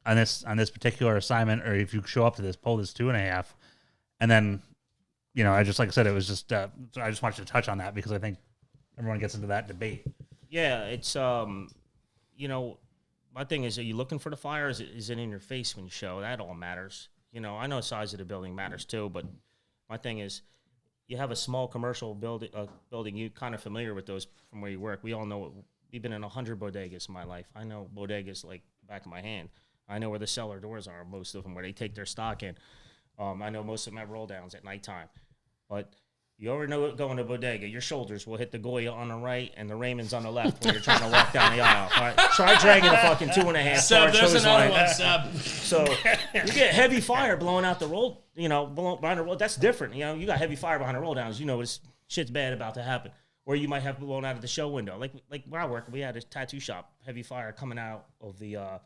on this particular assignment. Or if you show up to this, pull this 2.5, and then, I just like I said, it was just I just wanted to touch on that because I think everyone gets into that debate. Yeah, it's my thing is, are you looking for the fire? Is it in your face when you show? That all matters. I know the size of the building matters too, but my thing is, you have a small commercial building. You're kind of familiar with those from where you work. We all know we've been in 100 bodegas in my life. I know bodegas like the back of my hand. I know where the cellar doors are, most of them, where they take their stock in. I know most of them have roll downs at nighttime. But you already know going to bodega, your shoulders will hit the Goya on the right and the Raymond's on the left when you're trying to walk down the aisle. All right, try dragging a fucking 2.5 Seb, there's hose another line. one, Seb. So you get heavy fire blowing out the roll, behind the roll. That's different. You got heavy fire behind the roll downs. It's shit's bad about to happen. Or you might have blown out of the show window. Like where I work, we had a tattoo shop, heavy fire coming out of the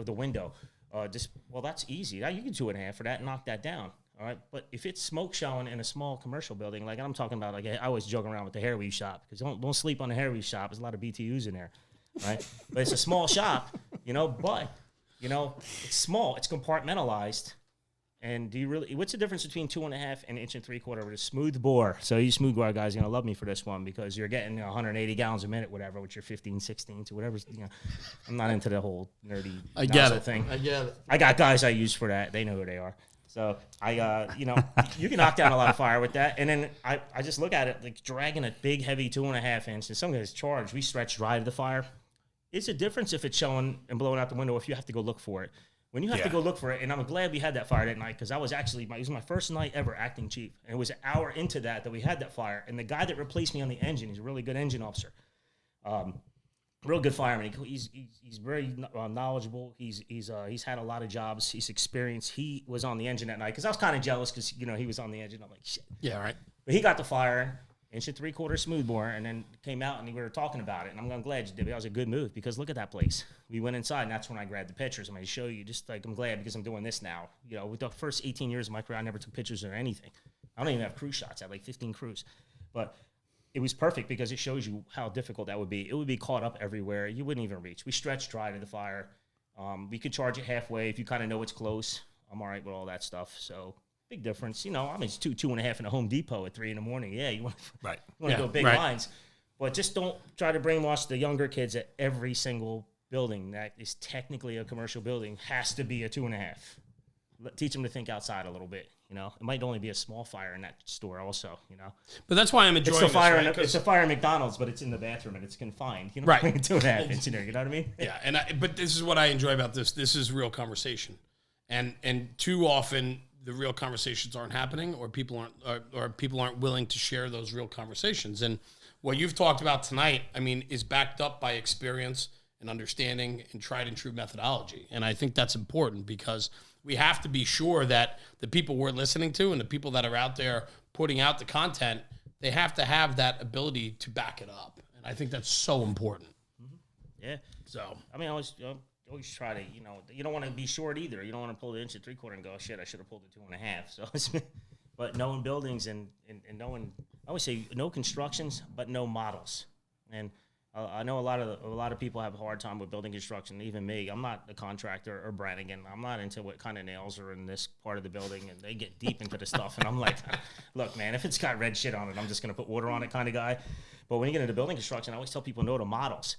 window. That's easy. Now you can 2.5 for that and knock that down. All right, but if it's smoke showing in a small commercial building, like I'm talking about, like I always joke around with the hair weave shop, because don't sleep on the hair weave shop. There's a lot of BTUs in there, right? But it's a small shop, but it's small, it's compartmentalized. And what's the difference between 2.5 and 1 3/4 with a smooth bore? So you smooth bore guys are gonna love me for this one, because you're getting 180 gallons a minute, whatever, with your 15, 16 to whatever. I'm not into the whole nerdy nozzle thing. I get it. I got guys I use for that. They know who they are. So you can knock down a lot of fire with that. And then I just look at it like dragging a big, heavy 2.5 inch. And some guys charge. We stretch dry to the fire. It's a difference if it's showing and blowing out the window, if you have to go look for it. When you have to go look for it, and I'm glad we had that fire that night, because it was my first night ever acting chief. And it was an hour into that we had that fire. And the guy that replaced me on the engine, he's a really good engine officer. Real good fireman. He's very knowledgeable. He's had a lot of jobs. He's experienced. He was on the engine that night, because I was kind of jealous, because he was on the engine. I'm like, shit. Yeah, right. But he got the fire, 1 3/4 smoothbore, and then came out and we were talking about it. And I'm glad you did. That was a good move, because look at that place. We went inside, and that's when I grabbed the pictures. I'm going to show you. Just like, I'm glad, because I'm doing this now. With the first 18 years of my career, I never took pictures or anything. I don't even have crew shots. I have like 15 crews, but it was perfect, because it shows you how difficult that would be. It would be caught up everywhere. You wouldn't even reach. We stretched dry to the fire. We could charge it halfway if you kind of know it's close. I'm all right with all that stuff. So big difference. It's 2.5 in a Home Depot at 3 a.m. Yeah, you want to go big lines, but just don't try to brainwash the younger kids that every single building that is technically a commercial building has to be a 2.5. Teach them to think outside a little bit. It might only be a small fire in that store also, But that's why I'm enjoying it's it's a fire in McDonald's, but it's in the bathroom and it's confined. Right. 2.5 inch in there, you know what I mean? Yeah, but this is what I enjoy about this. This is real conversation. And too often the real conversations aren't happening, or people aren't willing to share those real conversations. And what you've talked about tonight, is backed up by experience and understanding and tried and true methodology. And I think that's important, because we have to be sure that the people we're listening to and the people that are out there putting out the content, they have to have that ability to back it up. And I think that's so important. Mm-hmm. Yeah. So, I always try to, you don't want to be short either. You don't want to pull the 1 3/4 and go, shit, I should have pulled the 2.5. So, but knowing buildings and knowing, I always say no constructions, but no models. And I know a lot of people have a hard time with building construction. Even me, I'm not a contractor or Brannigan. I'm not into what kind of nails are in this part of the building, and they get deep into the stuff. And I'm like, look, man, if it's got red shit on it, I'm just gonna put water on it, kind of guy. But when you get into building construction, I always tell people no to models.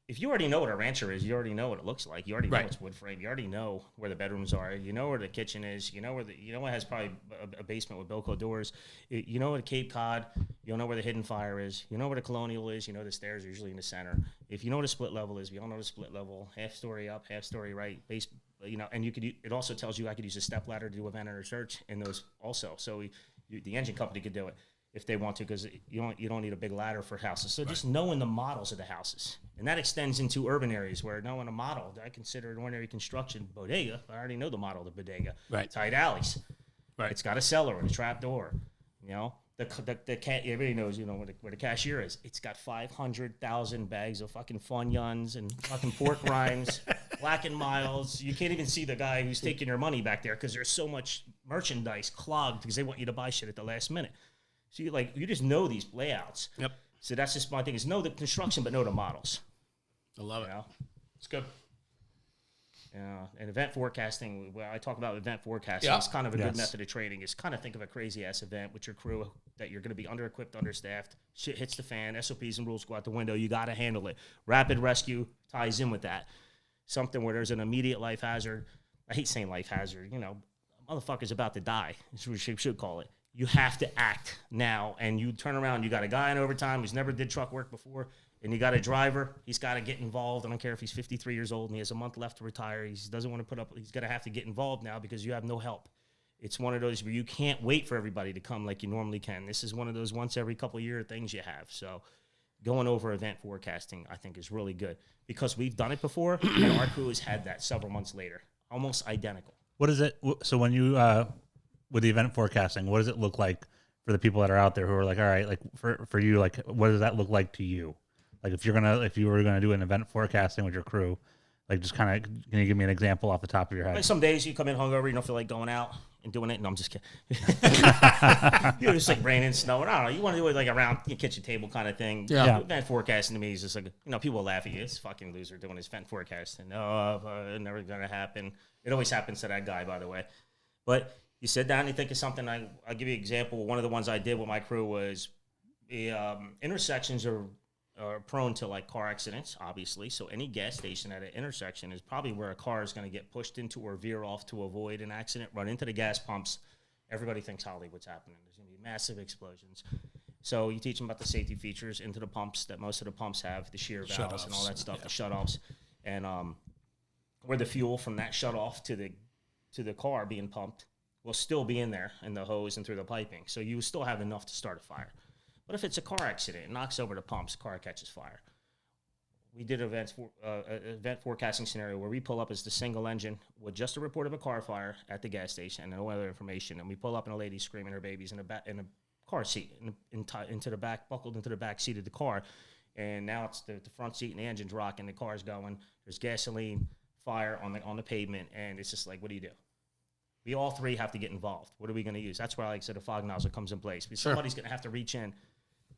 If you already know what a rancher is, you already know what it looks like. You already know it's wood frame. You already know where the bedrooms are. You know where the kitchen is. You know it has probably a basement with Bilco doors. You know where the Cape Cod. You know where the hidden fire is. You know where the Colonial is. You know the stairs are usually in the center. If you know what a split level is, we all know the split level. Half story up, half story right. Base. And you could. It also tells you I could use a step ladder to do a vent or search in those also. So the engine company could do it if they want to, because you don't need a big ladder for houses. So just knowing the models of the houses. And that extends into urban areas where knowing a model, I consider an ordinary construction bodega. I already know the model of the bodega. Right. Tight alleys. Right. It's got a cellar and a trap door. Everybody knows, where the cashier is. It's got 500,000 bags of fucking Funyuns and fucking pork rinds, Black and Miles. You can't even see the guy who's taking your money back there, because there's so much merchandise clogged because they want you to buy shit at the last minute. So you just know these layouts. Yep. So that's just my thing, is know the construction, but know the models. I love it. It's good. And event forecasting, where I talk about event forecasting, it's kind of a good method of training. Is kind of think of a crazy-ass event with your crew that you're going to be under-equipped, understaffed. Shit hits the fan. SOPs and rules go out the window. You got to handle it. Rapid rescue ties in with that. Something where there's an immediate life hazard. I hate saying life hazard. Motherfucker's about to die. That's what we should call it. You have to act now, and you turn around. You got a guy in overtime who's never did truck work before, and you got a driver. He's got to get involved. I don't care if he's 53 years old and he has a month left to retire. He doesn't want to put up. He's going to have to get involved now because you have no help. It's one of those where you can't wait for everybody to come like you normally can. This is one of those once every couple of year things you have. So going over event forecasting, I think, is really good because we've done it before, and our crew has had that several months later, almost identical. What is it? So when you with the event forecasting, what does it look like for the people that are out there who are like, all right, like for you, like what does that look like to you? Like if you were gonna do an event forecasting with your crew, like just kind of, can you give me an example off the top of your head? Like some days you come in hungover, you don't feel like going out and doing it. No, I'm just kidding. You're just like rain and snow. And I don't know. You want to do it like around your kitchen table kind of thing. Yeah. Event forecasting to me is just like, people laugh at you. It's fucking loser doing his event forecasting. No, never going to happen. It always happens to that guy, by the way. But you sit down and you think of something. I'll give you an example. One of the ones I did with my crew was the intersections are prone to like car accidents, obviously. So any gas station at an intersection is probably where a car is going to get pushed into or veer off to avoid an accident, run into the gas pumps. Everybody thinks Hollywood's happening. There's going to be massive explosions. So you teach them about the safety features into the pumps that most of the pumps have, the shear valves and all that stuff, the shutoffs, and where the fuel from that shutoff to the car being pumped will still be in there in the hose and through the piping. So you still have enough to start a fire. But if it's a car accident, it knocks over the pumps, car catches fire. We did an event forecasting scenario where we pull up as the single engine with just a report of a car fire at the gas station and no other information. And we pull up and a lady screaming her babies in a car seat into the back, buckled into the back seat of the car. And now it's the front seat and the engine's rocking, the car's going. There's gasoline, fire on the pavement, and it's just like, what do you do? We all three have to get involved. What are we going to use? That's where, like I said, a fog nozzle comes in place. Because somebody's going to have to reach in.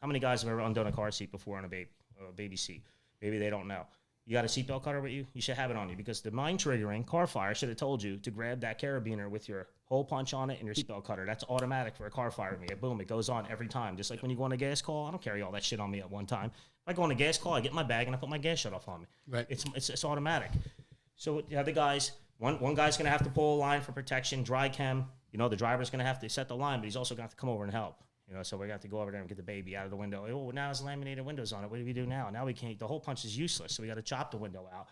How many guys have ever undone a car seat before on a baby seat? Maybe they don't know. You got a seatbelt cutter with you? You should have it on you because the mind-triggering car fire should have told you to grab that carabiner with your hole punch on it and your seatbelt cutter. That's automatic for a car fire. Boom, it goes on every time. Just like when you go on a gas call, I don't carry all that shit on me at one time. If I go on a gas call, I get my bag and I put my gas shut off on me. Right. It's automatic. So the other guys, one guy's going to have to pull a line for protection, dry chem. The driver's going to have to set the line, but he's also going to have to come over and help. So we got to go over there and get the baby out of the window. Oh, now there's laminated windows on it. What do we do now? Now we can't. The whole punch is useless. So we got to chop the window out,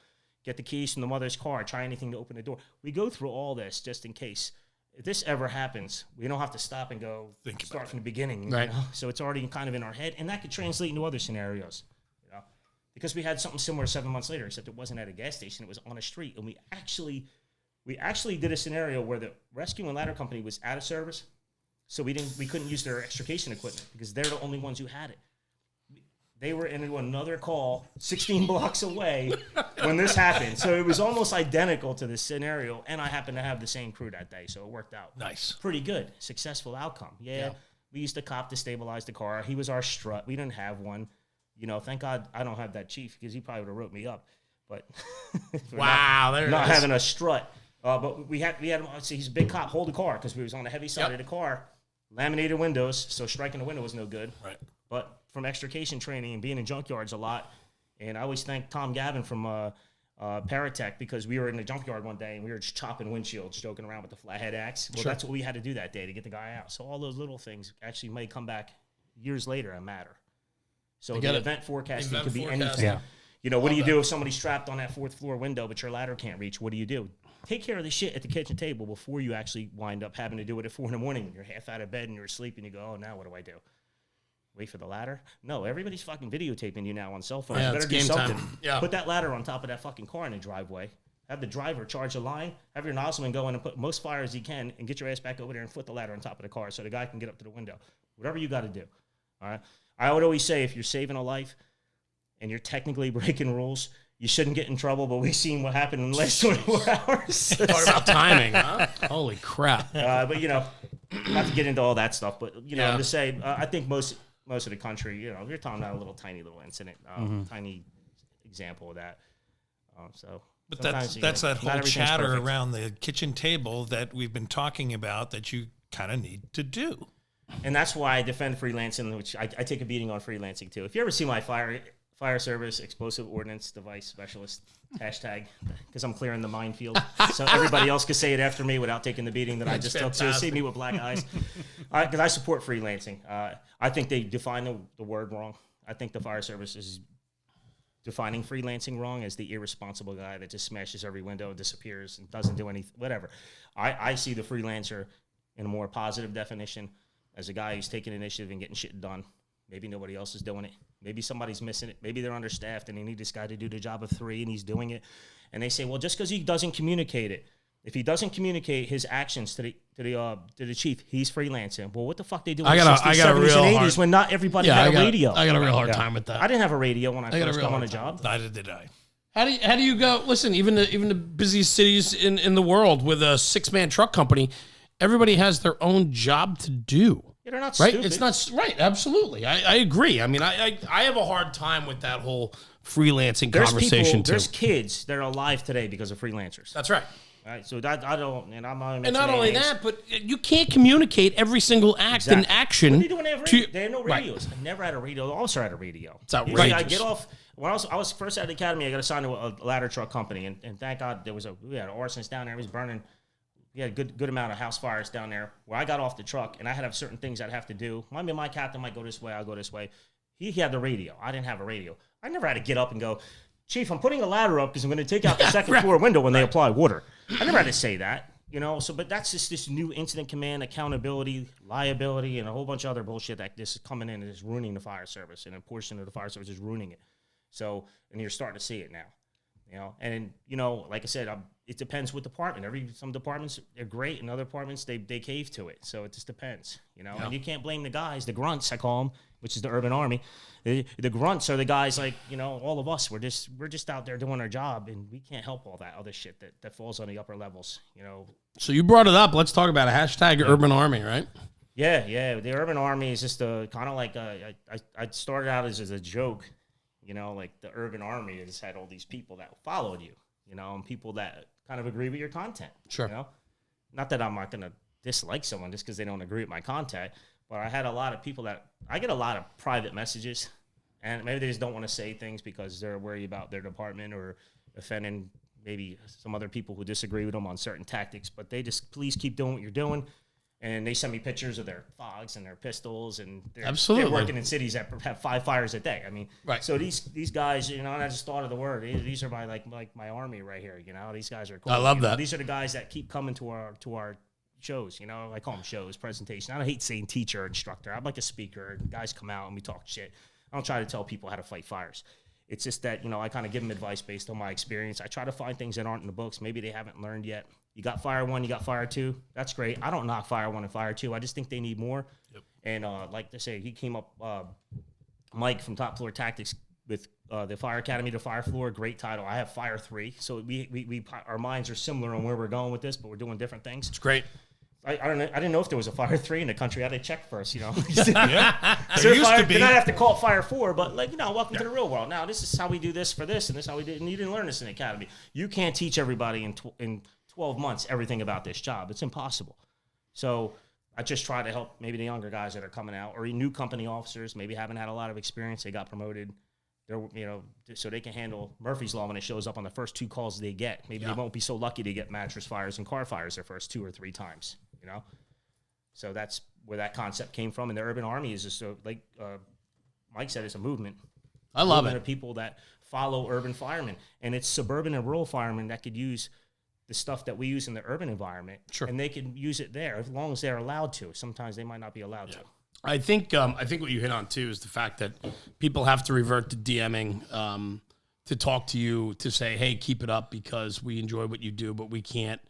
get the keys from the mother's car, try anything to open the door. We go through all this just in case. If this ever happens, we don't have to stop and go start from the beginning. Right. So it's already kind of in our head, and that could translate into other scenarios. Because we had something similar 7 months later, except it wasn't at a gas station. It was on a street, and we actually did a scenario where the rescue and ladder company was out of service. So we couldn't use their extrication equipment because they're the only ones who had it. They were into another call 16 blocks away when this happened. So it was almost identical to this scenario, and I happened to have the same crew that day, so it worked out. Nice. Pretty good. Successful outcome. Yeah. We used a cop to stabilize the car. He was our strut. We didn't have one. Thank God I don't have that chief because he probably would have wrote me up. But Wow, not having a strut. But we had him. See, he's a big cop. Hold the car because we was on the heavy side of the car. Laminated windows, so striking the window was no good. Right. But from extrication training and being in junkyards a lot, and I always thank Tom Gavin from Paratech because we were in the junkyard one day and we were just chopping windshields, joking around with the flathead axe. Well, that's what we had to do that day to get the guy out. So all those little things actually may come back years later and matter. So the event forecasting could be anything. Yeah. What do you do if somebody's trapped on that 4th floor window but your ladder can't reach? What do you do? Take care of the shit at the kitchen table before you actually wind up having to do it at 4 in the morning when you're half out of bed and you're asleep and you go, oh, now what do I do? Wait for the ladder? No, everybody's fucking videotaping you now on cell phones. Yeah, You it's better do game something. time. Yeah. Put that ladder on top of that fucking car in the driveway. Have the driver charge a line. Have your nozzleman go in and put most fire as he can and get your ass back over there and foot the ladder on top of the car so the guy can get up to the window. Whatever you got to do. All right. I would always say if you're saving a life and you're technically breaking rules, you shouldn't get in trouble, but we've seen what happened in the last 24 hours. Talk about timing, huh? Holy crap. But, not to get into all that stuff, but, I'm just saying, I think most of the country, you're talking about a tiny little incident, tiny example of that. But that's that whole chatter around the kitchen table that we've been talking about that you kind of need to do. And that's why I defend freelancing, which I take a beating on freelancing, too. If you ever see my fire service explosive ordnance device specialist hashtag, because I'm clearing the minefield, so everybody else can say it after me without taking the beating that I just took. So see me with black eyes, because I support freelancing. I think they define the word wrong. I think the fire service is defining freelancing wrong as the irresponsible guy that just smashes every window, disappears, and doesn't do anything, whatever. I see the freelancer in a more positive definition as a guy who's taking initiative and getting shit done. Maybe nobody else is doing it. Maybe somebody's missing it. Maybe they're understaffed and they need this guy to do the job of 3 and he's doing it. And they say, well, just because he doesn't communicate it, If he doesn't communicate his actions to the chief, he's freelancing. Well, what the fuck they do in I the got 60s, a 70s, real and 80s hard- when not everybody Yeah, had a radio? I got a real hard time with that. I didn't have a radio when I got a first real got on hard a job. Neither did I. How do you go? Listen, even the busiest cities in the world with a 6-man truck company, everybody has their own job to do. Yeah, they're not Right? stupid. It's not right. Absolutely, I agree. I mean, I have a hard time with that whole freelancing conversation too. There's kids that are alive today because of freelancers. That's right. Right, so that I don't, and I'm not. And not only that, but you can't communicate every single act and action. What do you do when they have radio? They have no Right. radios. I never had a radio. The officer had a radio. It's outrageous. I get off when I was first at the academy. I got assigned to a ladder truck company, and thank God we had an arsonist down there. He was burning. We had a good amount of house fires down there. Where I got off the truck, and I had to have certain things I'd have to do. My captain might go this way. I'll go this way. He had the radio. I didn't have a radio. I never had to get up and go, Chief, I'm putting a ladder up because I'm going to take out the second floor window when they apply water. I never had to say that, So, but that's just this new incident command, accountability, liability, and a whole bunch of other bullshit that this is coming in and is ruining the fire service, and a portion of the fire service is ruining it. So, and you're starting to see it now, and like I said, it depends what department. Some departments are great, and other departments they cave to it. So it just depends, And you can't blame the guys, the grunts I call them, which is the urban army. The grunts are the guys like all of us. We're just out there doing our job, and we can't help all that other shit that falls on the upper levels. So you brought it up. Let's talk about it. #Urban Army, right? Yeah. The urban army is just a kind of like I started out as a joke. Like the urban army has had all these people that followed you, and people that kind of agree with your content. Sure. Not that I'm not going to dislike someone just because they don't agree with my content, but I had a lot of people I get a lot of private messages, and maybe they just don't want to say things because they're worried about their department or offending maybe some other people who disagree with them on certain tactics, but they just please keep doing what you're doing. And they send me pictures of their fogs and their pistols, and they're working in cities that have 5 fires a day. I mean, right. So these guys, and I just thought of the word. These are my army right here. These guys are cool. I love that. These are the guys that keep coming to our shows. I call them shows, presentation. I don't hate saying teacher or instructor. I'm like a speaker. And guys come out and we talk shit. I don't try to tell people how to fight fires. It's just that I kind of give them advice based on my experience. I try to find things that aren't in the books. Maybe they haven't learned yet. You got Fire 1, you got Fire 2. That's great. I don't knock Fire 1 and Fire 2. I just think they need more. Yep. And like they say, he came up, Mike from Top Floor Tactics with the Fire Academy to Fire Floor. Great title. I have Fire 3. So we our minds are similar on where we're going with this, but we're doing different things. It's great. I don't know. I didn't know if there was a Fire 3 in the country. I had to check first, Yeah, there used to be. Then I'd have to call it Fire 4, but welcome to the real world. Now, this is how we do this for this, and this is how we do it. And you didn't learn this in the academy. You can't teach everybody in 12 months everything about this job. It's impossible. So I just try to help maybe the younger guys that are coming out, or new company officers, maybe haven't had a lot of experience. They got promoted. They're, so they can handle Murphy's Law when it shows up on the first 2 calls they get. Maybe they won't be so lucky to get mattress fires and car fires their first 2 or 3 times, So that's where that concept came from. And the urban army is just like Mike said, it's a movement. I love it. Of people that follow urban firemen, and it's suburban and rural firemen that could use the stuff that we use in the urban environment, sure. And they can use it there as long as they're allowed to. Sometimes they might not be allowed to. I think what you hit on too is the fact that people have to revert to DMing to talk to you to say, hey, keep it up because we enjoy what you do, but we can't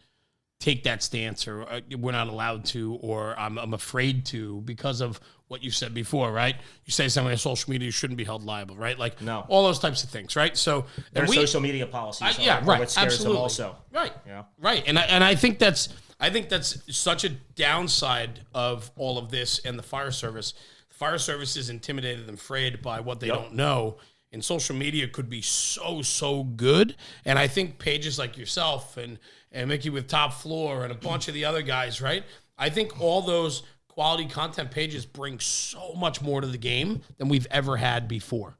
take that stance, or we're not allowed to, or I'm afraid to because of what you said before, right? You say something on social media, you shouldn't be held liable, right? Like all those types of things, right? So their social media policies, right, what scares absolutely. them also, right, right, and I think that's such a downside of all of this and the fire service. The fire service is intimidated and afraid by what they don't know. And social media could be so good. And I think pages like yourself and Mickey with Top Floor and a bunch of the other guys, right? I think all those quality content pages bring so much more to the game than we've ever had before.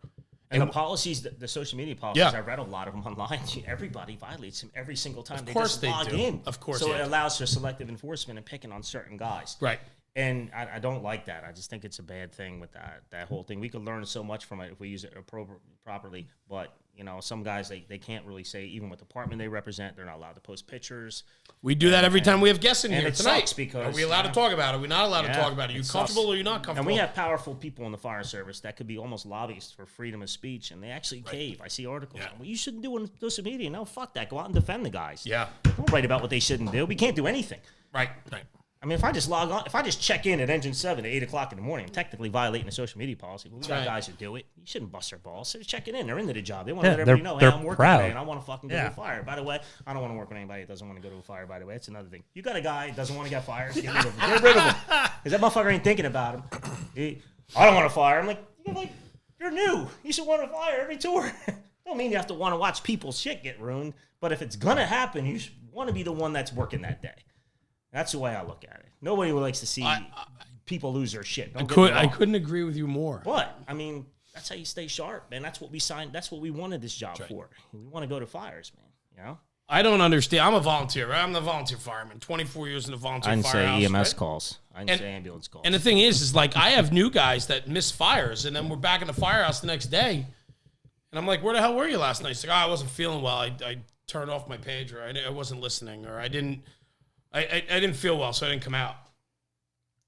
And the policies, the social media policies, I've read a lot of them online. Everybody violates them every single time. They just log in. Of course, so it allows for selective enforcement and picking on certain guys. Right. And I don't like that. I just think it's a bad thing with that whole thing. We could learn so much from it if we use it properly. But You know, some guys, they can't really say, even what department they represent, they're not allowed to post pictures. We do that every time we have guests in and here it tonight. sucks because, are we allowed to talk about it? Are we not allowed to talk about it? Are you comfortable or are you not comfortable? And we have powerful people in the fire service that could be almost lobbyists for freedom of speech, and they actually cave. I see articles. Well, you shouldn't do it on social media. No, fuck that. Go out and defend the guys. Yeah. Don't write about what they shouldn't do. We can't do anything. Right. I mean, if I just log on, if I just check in at Engine 7 at 8 o'clock in the morning, I'm technically violating the social media policy. But we got guys who do it. You shouldn't bust their balls. So just check it in. They're into the job. They want to let everybody know, hey, I'm working today, and I want to fucking go to a fire. By the way, I don't want to work with anybody that doesn't want to go to a fire, by the way. That's another thing. You got a guy that doesn't want to get fired, get rid of him. Get rid of him. Because that motherfucker ain't thinking about him. I don't want to fire. I'm like, you're new. You should want to fire every tour. Don't mean you have to want to watch people's shit get ruined. But if it's going to happen, you should want to be the one that's working that day. That's the way I look at it. Nobody likes to see people lose their shit. I couldn't agree with you more. But I mean, that's how you stay sharp, man. That's what we signed. That's what we wanted this job for. We want to go to fires, man. You know. I don't understand. I'm a volunteer, right? I'm the volunteer fireman. 24 years in the volunteer firehouse. I didn't say EMS right? calls. I didn't say ambulance calls. And the thing is like I have new guys that miss fires, and then we're back in the firehouse the next day, and I'm like, "Where the hell were you last night?" He's like, "Oh, I wasn't feeling well. I turned off my pager. I wasn't listening, or I didn't feel well, so I didn't come out."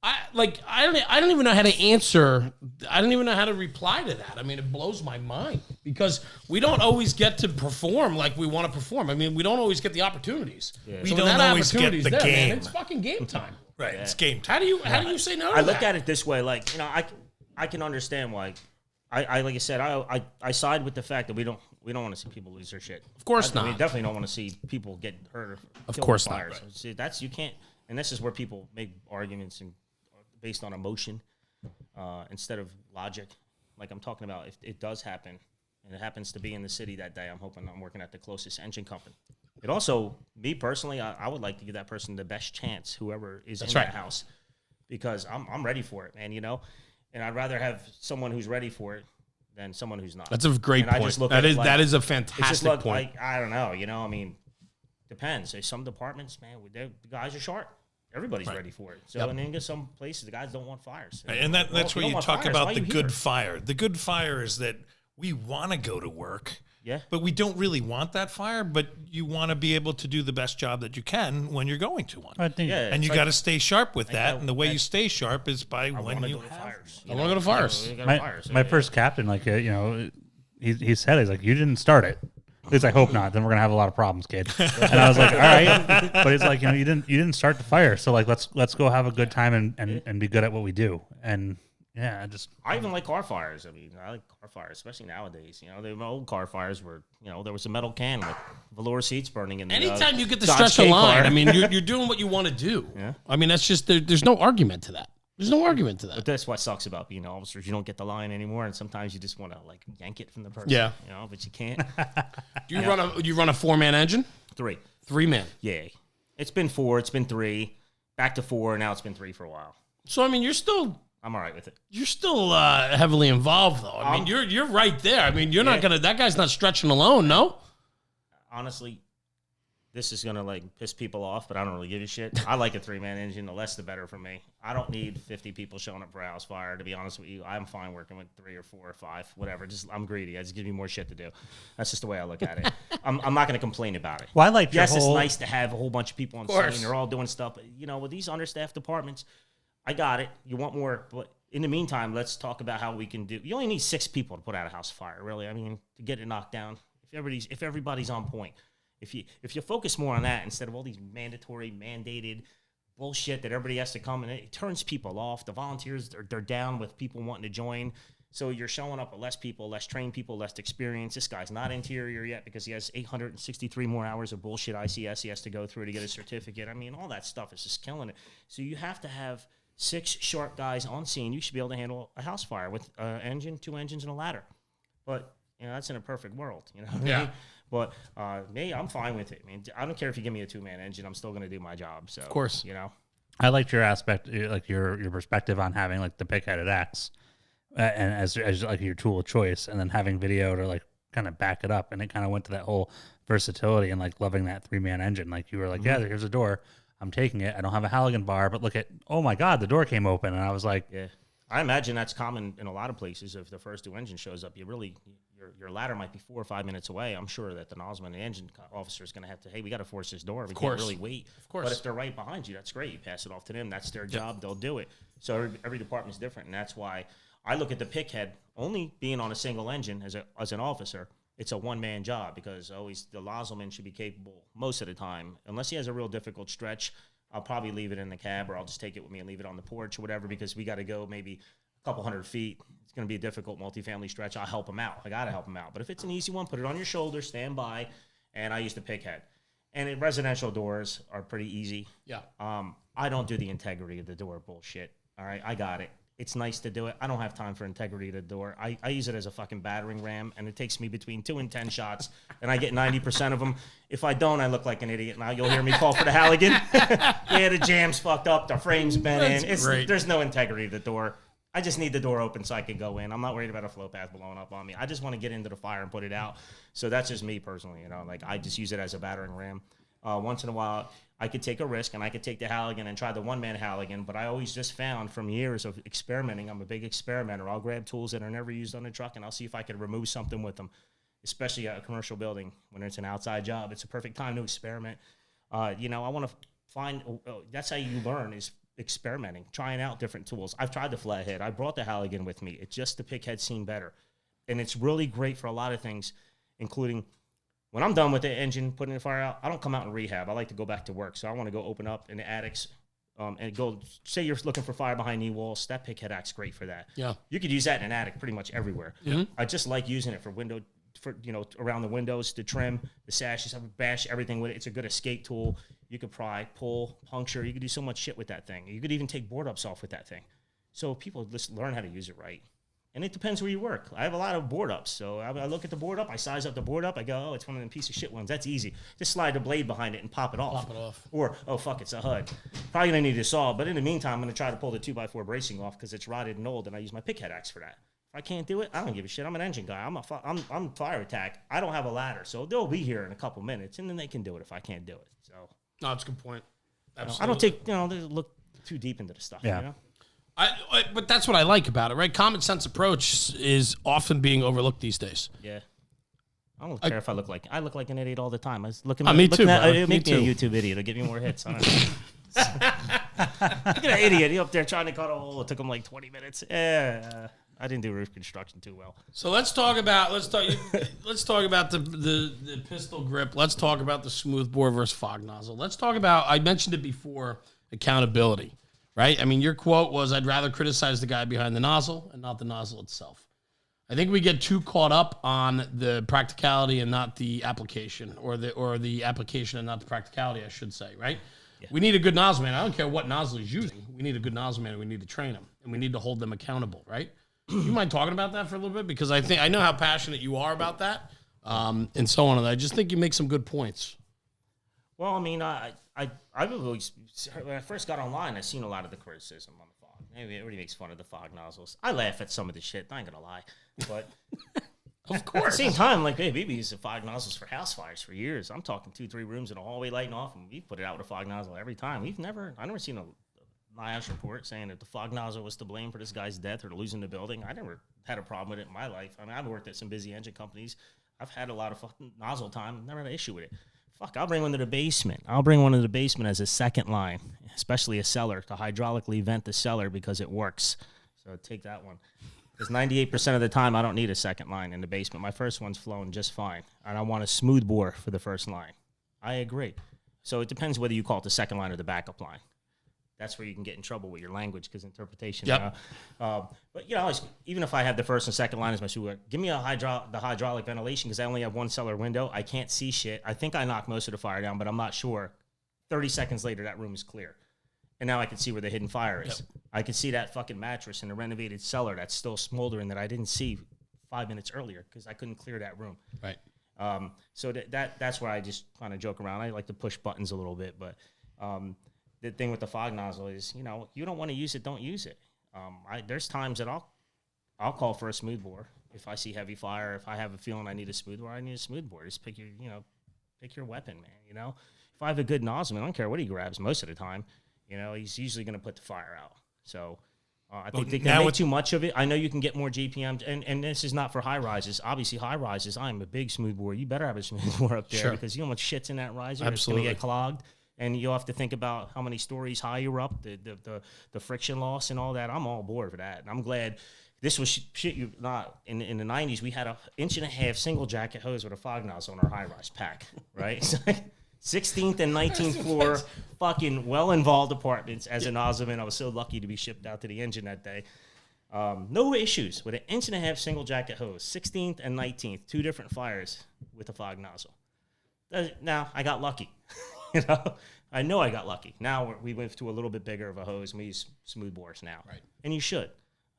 I don't even know how to answer. I don't even know how to reply to that. I mean, it blows my mind because we don't always get to perform like we want to perform. I mean, we don't always get the opportunities. Yeah. We don't always get the game. Man, it's fucking game time. Right, it's game time. How do you say no to I that? look at it this way, like, you know, I can understand why. I like I said, I side with the fact that we don't want to see people lose their shit. Of course not. We definitely don't want to see people get hurt. Of course not. Right. See, that's you can't, and this is where people make arguments and based on emotion instead of logic. Like I'm talking about, if it does happen, and it happens to be in the city that day, I'm hoping I'm working at the closest engine company. It also, me personally, I would like to give that person the best chance, whoever is in that house, because I'm ready for it, man. You know, and I'd rather have someone who's ready for it than someone who's not. That's a great point. That is a fantastic point. Like, I don't know, you know. I mean, depends. There's some departments, man, the guys are sharp. Everybody's ready for it. So, and then get some places, the guys don't want fires. And that's where you talk about the good fire. The good fire is that we want to go to work. Yeah. But we don't really want that fire, but you want to be able to do the best job that you can when you're going to one. I think, and you got to stay sharp with that. And the way you stay sharp is by when you have fires. I want to go to fires. My first captain, like, you know, he said, he's like, you didn't start it. At least I hope not. Then we're gonna have a lot of problems, kid. And I was like, all right. But it's like, you know, you didn't start the fire, so like let's go have a good time and be good at what we do. And yeah, I even like car fires. I mean, I like car fires, especially nowadays. You know, the old car fires were, you know, there was a metal can with velour seats burning in the anytime you get to Dodge stretch the K line, car. I mean, you're doing what you want to do. Yeah. I mean, that's just there's no argument to that. There's no argument to that. But that's what sucks about being officers. You don't get the line anymore, and sometimes you just want to like yank it from the person. Yeah. You know, but you can't. Do you run a 4-man engine? 3. 3-man. Yeah. It's been 4. It's been 3. Back to 4. Now it's been 3 for a while. So I mean, I'm all right with it. You're still heavily involved, though. I mean, you're right there. I mean, you're not gonna. That guy's not stretching alone, no. Honestly, this is gonna like piss people off, but I don't really give a shit. I like a 3-man engine. The less, the better for me. I don't need 50 people showing up for a house fire. To be honest with you, I'm fine working with 3 or 4 or 5, whatever. I'm greedy. I just give me more shit to do. That's just the way I look at it. I'm not gonna complain about it. Well, I like it's nice to have a whole bunch of people on course. scene. They're all doing stuff. But, you know, with these understaffed departments, I got it. You want more, but in the meantime, let's talk about how we can do. You only need 6 people to put out a house fire, really. I mean, to get it knocked down. If everybody's on point. If you focus more on that instead of all these mandatory, mandated bullshit that everybody has to come, and it turns people off. The volunteers, they're down with people wanting to join. So you're showing up with less people, less trained people, less experience. This guy's not interior yet because he has 863 more hours of bullshit ICS he has to go through to get a certificate. I mean, all that stuff is just killing it. So you have to have 6 sharp guys on scene. You should be able to handle a house fire with an engine, 2 engines, and a ladder. But, you know, that's in a perfect world, you know what I mean? But me, I'm fine with it. I mean, I don't care if you give me a 2-man engine. I'm still going to do my job. So, of course, you know. I liked your aspect, like your perspective on having like the pick-headed axe, and as like your tool of choice, and then having video to like kind of back it up, and it kind of went to that whole versatility and like loving that 3-man engine. Like you were like, yeah, here's a door. I'm taking it. I don't have a Halligan bar, but look at, oh my God, the door came open, and I was like, yeah. I imagine that's common in a lot of places. If the first 2 engine shows up, you're your ladder might be 4 or 5 minutes away. I'm sure that the nozzleman and the engine officer is going to have to, hey, we got to force this door. We can't really wait. Of course. But if they're right behind you, that's great. You pass it off to them. That's their job. They'll do it. So every department is different, and that's why I look at the pick head only being on a single engine as an officer. It's a one-man job because always the nozzleman should be capable most of the time. Unless he has a real difficult stretch, I'll probably leave it in the cab, or I'll just take it with me and leave it on the porch or whatever, because we got to go maybe a couple hundred feet. It's going to be a difficult multifamily stretch. I'll help him out. I got to help him out. But if it's an easy one, put it on your shoulder, stand by, and I use the pick head. And residential doors are pretty easy. Yeah. I don't do the integrity of the door bullshit. All right, I got it. It's nice to do it. I don't have time for integrity of the door. I use it as a fucking battering ram, and it takes me between 2 and 10 shots, and I get 90% of them. If I don't, I look like an idiot. Now you'll hear me call for the Halligan. Yeah, the jam's fucked up. The frame's bent in. There's no integrity to the door. I just need the door open so I can go in. I'm not worried about a flow path blowing up on me. I just want to get into the fire and put it out. So that's just me personally. Like I just use it as a battering ram. Once in a while, I could take a risk, and I could take the Halligan and try the one-man Halligan, but I always just found from years of experimenting, I'm a big experimenter. I'll grab tools that are never used on the truck, and I'll see if I can remove something with them, especially at a commercial building. When it's an outside job, it's a perfect time to experiment. I want to find that's how you learn, is experimenting, trying out different tools. I've tried the flathead. I brought the Halligan with me. It's just the pick head seemed better, and it's really great for a lot of things, including when I'm done with the engine, putting the fire out, I don't come out and rehab. I like to go back to work. So I want to go open up in the attics and go, say you're looking for fire behind knee walls. That pick head act's great for that. Yeah. You could use that in an attic pretty much everywhere. Mm-hmm. I just like using it for around the windows, to trim, the sashes, I bash everything with it. It's a good escape tool. You could pry, pull, puncture. You could do so much shit with that thing. You could even take board ups off with that thing. So people just learn how to use it right. And it depends where you work. I have a lot of board ups. So I look at the board up, I size up the board up, I go, oh, it's one of them piece of shit ones. That's easy. Just slide the blade behind it and pop it off. Or, oh, fuck, it's a HUD. Probably going to need a saw, but in the meantime, I'm going to try to pull the 2x4 bracing off because it's rotted and old, and I use my pick head axe for that. If I can't do it, I don't give a shit. I'm an engine guy. I'm fire attack. I don't have a ladder, so they'll be here in a couple minutes, and then they can do it if I can't do it. So no, that's a good point. Absolutely. I don't take, look too deep into the stuff, Yeah. But that's what I like about it, right? Common sense approach is often being overlooked these days. Yeah. I don't care if I look like an idiot all the time. I was looking. Me too. Make me a YouTube video to get me more hits. I don't know. Look at that idiot. He up there trying to cut a hole. It took him like 20 minutes. Yeah. I didn't do roof construction too well. So let's talk about the pistol grip. Let's talk about the smooth bore versus fog nozzle. Let's talk about, I mentioned it before, accountability. Right? I mean, your quote was, I'd rather criticize the guy behind the nozzle and not the nozzle itself. I think we get too caught up on the practicality and not the application, or the application and not the practicality, I should say, right? Yeah. We need a good nozzle man. I don't care what nozzle he's using. We need a good nozzle man, and we need to train him, and we need to hold them accountable, right? You mind talking about that for a little bit? Because I know how passionate you are about that, and so on. And I just think you make some good points. Well, I mean, I've always, when I first got online, I seen a lot of the criticism on the fog. Everybody makes fun of the fog nozzles. I laugh at some of the shit. I ain't gonna lie, but of course, at the same time, like, hey, we've used the fog nozzles for house fires for years. I'm talking 2-3 rooms in a hallway lighting off, and we put it out with a fog nozzle every time. I've never seen a NIOSH report saying that the fog nozzle was to blame for this guy's death or losing the building. I never had a problem with it in my life. I mean, I've worked at some busy engine companies. I've had a lot of fucking nozzle time. Never had an issue with it. Fuck, I'll bring one to the basement. As a second line, especially a cellar, to hydraulically vent the cellar because it works. So take that one. Because 98% of the time, I don't need a second line in the basement. My first one's flowing just fine. And I want a smooth bore for the first line. I agree. So it depends whether you call it the second line or the backup line. That's where you can get in trouble with your language, because interpretation. Yep. But, even if I have the first and second line as my sewer, give me the hydraulic ventilation, because I only have one cellar window. I can't see shit. I think I knocked most of the fire down, but I'm not sure. 30 seconds later, that room is clear. And now I can see where the hidden fire is. Yep. I can see that fucking mattress in the renovated cellar that's still smoldering that I didn't see 5 minutes earlier because I couldn't clear that room. Right. So that's where I just kind of joke around. I like to push buttons a little bit, but the thing with the fog nozzle is, you don't want to use it, don't use it. There's times that I'll call for a smooth bore if I see heavy fire. If I have a feeling I need a smooth bore, I need a smooth bore. Just pick your weapon, man. If I have a good nozzle, I don't care what he grabs most of the time. He's usually going to put the fire out. So I think they can make too much of it. I know you can get more GPM, and this is not for high rises. Obviously, high rises, I'm a big smoothbore. You better have a smoothbore up there because you know how much shit's in that riser. Absolutely. It's going to get clogged, and you'll have to think about how many stories high you're up, the friction loss and all that. I'm all aboard for that, and I'm glad. This was shit you not in the 90s. We had a 1.5 inch single jacket hose with a fog nozzle on our high rise pack, right? 16th and 19th floor, fucking well-involved apartments as a nozzleman. I was so lucky to be shipped out to the engine that day. No issues with an 1.5 inch single jacket hose, 16th and 19th, 2 different fires with a fog nozzle. Now, I got lucky. I know I got lucky. Now we went to a little bit bigger of a hose, and we use smooth bores now. Right. And you should.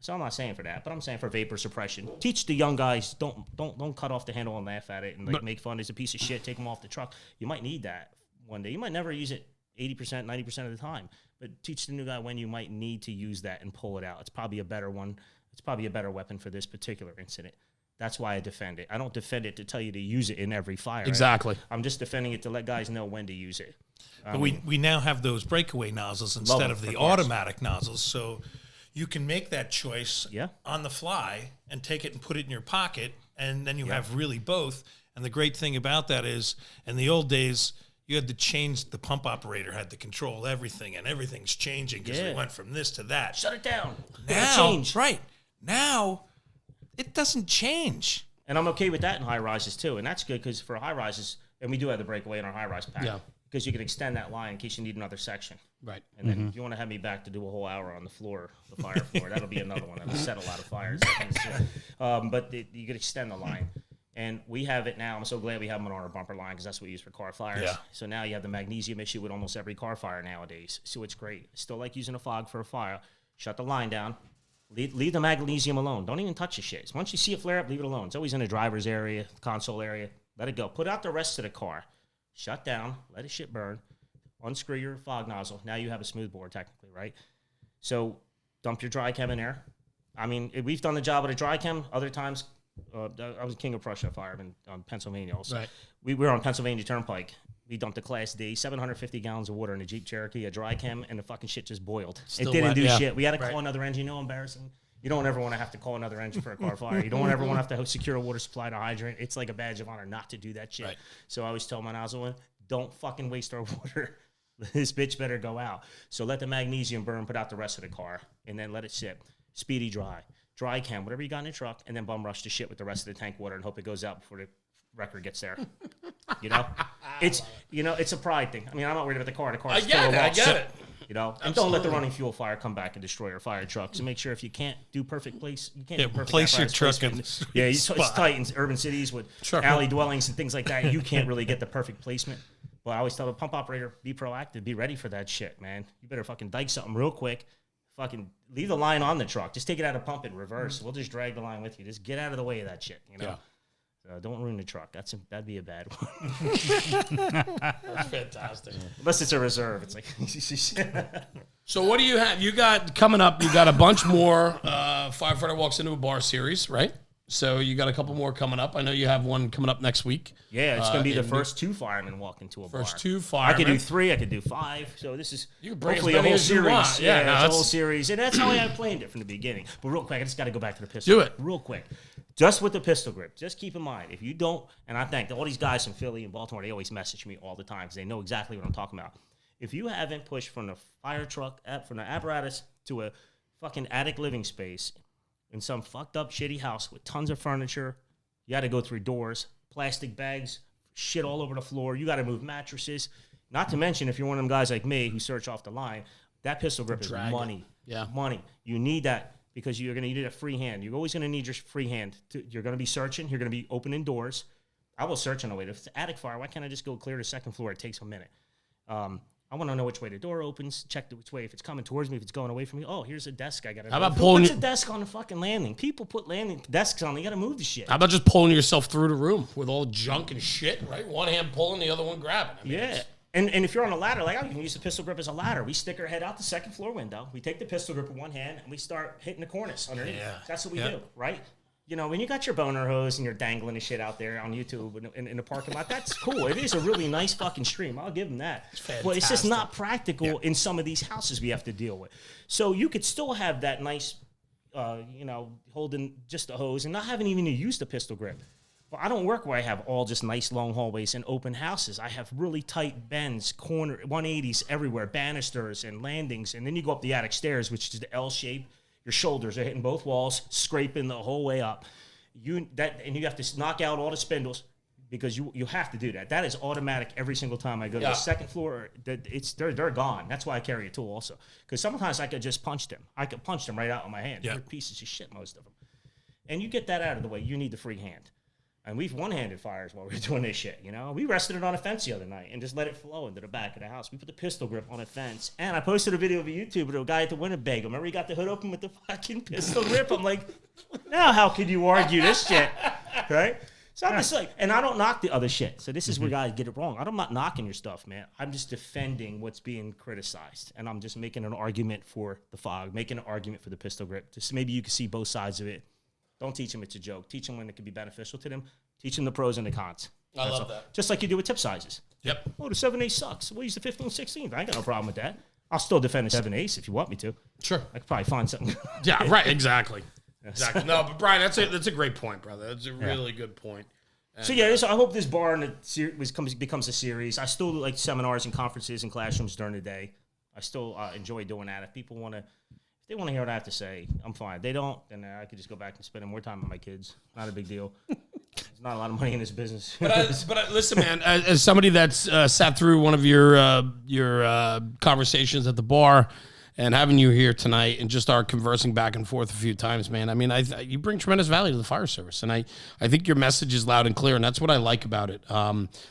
So I'm not saying for that, but I'm saying for vapor suppression. Teach the young guys, don't cut off the handle and laugh at it and make fun. It's a piece of shit. Take them off the truck. You might need that one day. You might never use it 80%, 90% of the time, but teach the new guy when you might need to use that and pull it out. It's probably a better one. It's probably a better weapon for this particular incident. That's why I defend it. I don't defend it to tell you to use it in every fire. Exactly. I'm just defending it to let guys know when to use it. But we now have those breakaway nozzles instead of the automatic nozzles, so you can make that choice on the fly and take it and put it in your pocket, and then you have really both. And the great thing about that is, in the old days, you had to change, the pump operator had to control everything, and everything's changing because we went from this to that. Shut it down. Now, it doesn't change. And I'm okay with that in high rises, too. And that's good because for high rises, and we do have the breakaway in our high rise pack, because you can extend that line in case you need another section. Right. And then if you want to have me back to do a whole hour on the floor, the fire floor, that'll be another one. That'll set a lot of fires. But you can extend the line. And we have it now. I'm so glad we have them on our bumper line because that's what we use for car fires. Yeah. So now you have the magnesium issue with almost every car fire nowadays. So it's great. Still like using a fog for a fire. Shut the line down. Leave the magnesium alone. Don't even touch the shit. Once you see a flare up, leave it alone. It's always in the driver's area, console area. Let it go. Put out the rest of the car. Shut down. Let the shit burn. Unscrew your fog nozzle. Now you have a smooth bore, technically, right? So dump your dry chem in there. I mean, we've done the job with a dry chem. Other times, I was King of Prussia fireman on Pennsylvania also. Right. We were on Pennsylvania Turnpike. We dumped a Class D, 750 gallons of water in a Jeep Cherokee, a dry chem, and the fucking shit just boiled. It didn't do shit. We had to call another engine. Embarrassing. You don't ever want to have to call another engine for a car fire. You don't ever want to have to secure a water supply to hydrant. It's like a badge of honor not to do that shit. Right. So I always tell my nozzle, don't fucking waste our water. This bitch better go out. So let the magnesium burn, put out the rest of the car, and then let it sit. Speedy dry. Dry chem, whatever you got in the truck, and then bum rush the shit with the rest of the tank water and hope it goes out before the wrecker gets there. It's a pride thing. I mean, I'm not worried about the car. The car's still I get it. And don't let the running fuel fire come back and destroy your fire truck. So make sure if you can't do perfect place, you can't do perfect place your truck in it's tight in urban cities with alley dwellings and things like that. You can't really get the perfect placement. But I always tell the pump operator, be proactive, be ready for that shit, man. You better fucking dike something real quick. Fucking leave the line on the truck. Just take it out of pump in reverse. We'll just drag the line with you. Just get out of the way of that shit, Yeah. Don't ruin the truck. That'd be a bad one. That's fantastic. Unless it's a reserve. It's like. So what do you have? You got coming up. You got a bunch more Firefighter Walks Into a Bar series, right? So you got a couple more coming up. I know you have one coming up next week. Yeah, it's going to be the first 2 firemen walk into a bar. First 2 firemen. I could do 3. I could do 5. So this is hopefully a whole series. Yeah, it's a whole series. And that's how I planned it from the beginning. But real quick, I just got to go back to the pistol. Do it. Real quick. Just with the pistol grip. Just keep in mind, if you don't, and I thank all these guys from Philly and Baltimore, they always message me all the time because they know exactly what I'm talking about. If you haven't pushed from the fire truck, from the apparatus to a fucking attic living space, in some fucked up shitty house with tons of furniture, you got to go through doors, plastic bags, shit all over the floor. You got to move mattresses. Not to mention, if you're one of them guys like me who search off the line, that pistol grip is money. Yeah, money. You need that because you're going to need a free hand. You're always going to need your free hand. You're going to be searching. You're going to be opening doors. I will search on the way. If it's an attic fire, why can't I just go clear the second floor? It takes a minute. I want to know which way the door opens, check which way, if it's coming towards me, if it's going away from me. Oh, here's a desk I got to How about pulling Who puts a desk on the fucking landing? People put landing desks on. You got to move the shit. How about just pulling yourself through the room with all junk and shit, right? One hand pulling, the other one grabbing. I mean, And if you're on a ladder, like, you can use the pistol grip as a ladder. We stick our head out the second floor window. We take the pistol grip in one hand, and we start hitting the cornice underneath. Yeah. That's what we do, right? You know, when you got your boner hose and you're dangling the shit out there on YouTube in the parking lot, that's cool. It is a really nice fucking stream. I'll give them that. But it's just not practical in some of these houses we have to deal with. So you could still have that nice, you know, holding just a hose and not having even to use the pistol grip. But I don't work where I have all just nice long hallways and open houses. I have really tight bends, corner 180s everywhere, banisters and landings. And then you go up the attic stairs, which is the L shape. Your shoulders are hitting both walls, scraping the whole way up. And you have to knock out all the spindles because you have to do that. That is automatic every single time I go to the second floor. They're gone. That's why I carry a tool also. Because sometimes I could just punch them. I could punch them right out of my hand. They're pieces of shit, most of them. And you get that out of the way. You need the free hand. And we've one-handed fires while we were doing this shit, you know? We rested it on a fence the other night and just let it flow into the back of the house. We put the pistol grip on a fence. And I posted a video of a YouTuber of a guy at the Winnebago. Remember he got the hood open with the fucking pistol grip? I'm like, now how could you argue this shit? Right? So I'm just like, and I don't knock the other shit. So this is where guys get it wrong. I'm not knocking your stuff, man. I'm just defending what's being criticized. And I'm just making an argument for the fog, making an argument for the pistol grip. Just maybe you can see both sides of it. Don't teach them it's a joke. Teach them when it can be beneficial to them. Teach them the pros and the cons. I love that. Just like you do with tip sizes. Yep. Oh, the 7/8 sucks. We'll use the 15/16. I ain't got no problem with that. I'll still defend the 7/8 if you want me to. Sure. I could probably find something. Yeah, right. Exactly. Exactly. No, but Brian, that's a great point, brother. That's a really good point. And, So yeah, so I hope this bar becomes a series. I still do like seminars and conferences and classrooms during the day. I still enjoy doing that. If people want to, if they want to hear what I have to say, I'm fine. If they don't, then I could just go back and spend more time with my kids. Not a big deal. There's not a lot of money in this business. But listen, man, as somebody that's sat through one of your conversations at the bar and having you here tonight and just our conversing back and forth a few times, man, I mean, you bring tremendous value to the fire service. And I think your message is loud and clear, and that's what I like about it.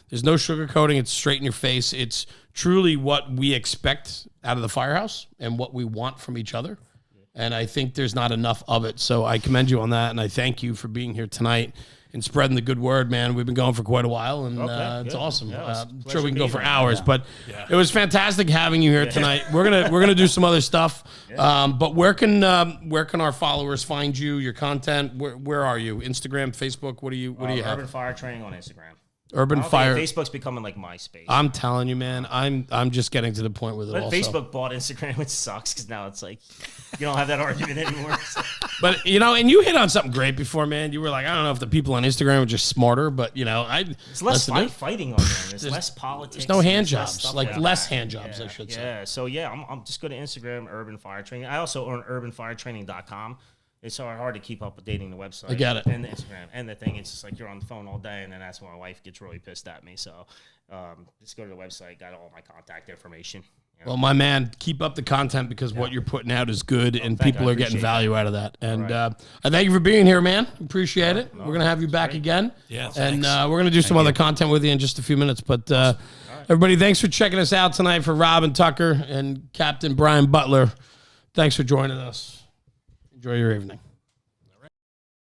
There's no sugarcoating. It's straight in your face. It's truly what we expect out of the firehouse and what we want from each other. And I think there's not enough of it. So I commend you on that, and I thank you for being here tonight and spreading the good word, man. We've been going for quite a while, and it's awesome. Yeah, I'm sure we can go for hours, but it was fantastic having you here tonight. We're gonna do some other stuff, but where can our followers find you? Your content? Where are you? Instagram, Facebook? What do you have? Urban Fire Training on Instagram. Urban Fire. Facebook's becoming like MySpace. I'm telling you, man. I'm just getting to the point with it. But also. Facebook bought Instagram, which sucks because now it's like you don't have that argument anymore. So. But and you hit on something great before, man. You were like, I don't know if the people on Instagram are just smarter, but it's less fighting on there. There's less politics. There's no hand jobs, less hand jobs, I should say. Yeah. So I'm just go to Instagram, Urban Fire Training. I also own urbanfiretraining.com. It's hard to keep updating the website. I get it. And the Instagram. And the thing, it's just like you're on the phone all day, and then that's when my wife gets really pissed at me. So just go to the website, got all my contact information. You know. Well, my man, keep up the content because what you're putting out is good, and people are getting value out of that. And I thank you for being here, man. Appreciate it. We're going to have you back again. Yeah, and we're going to do some other content with you in just a few minutes. But everybody, thanks for checking us out tonight for Rob and Tucker and Captain Brian Butler. Thanks for joining us. Enjoy your evening.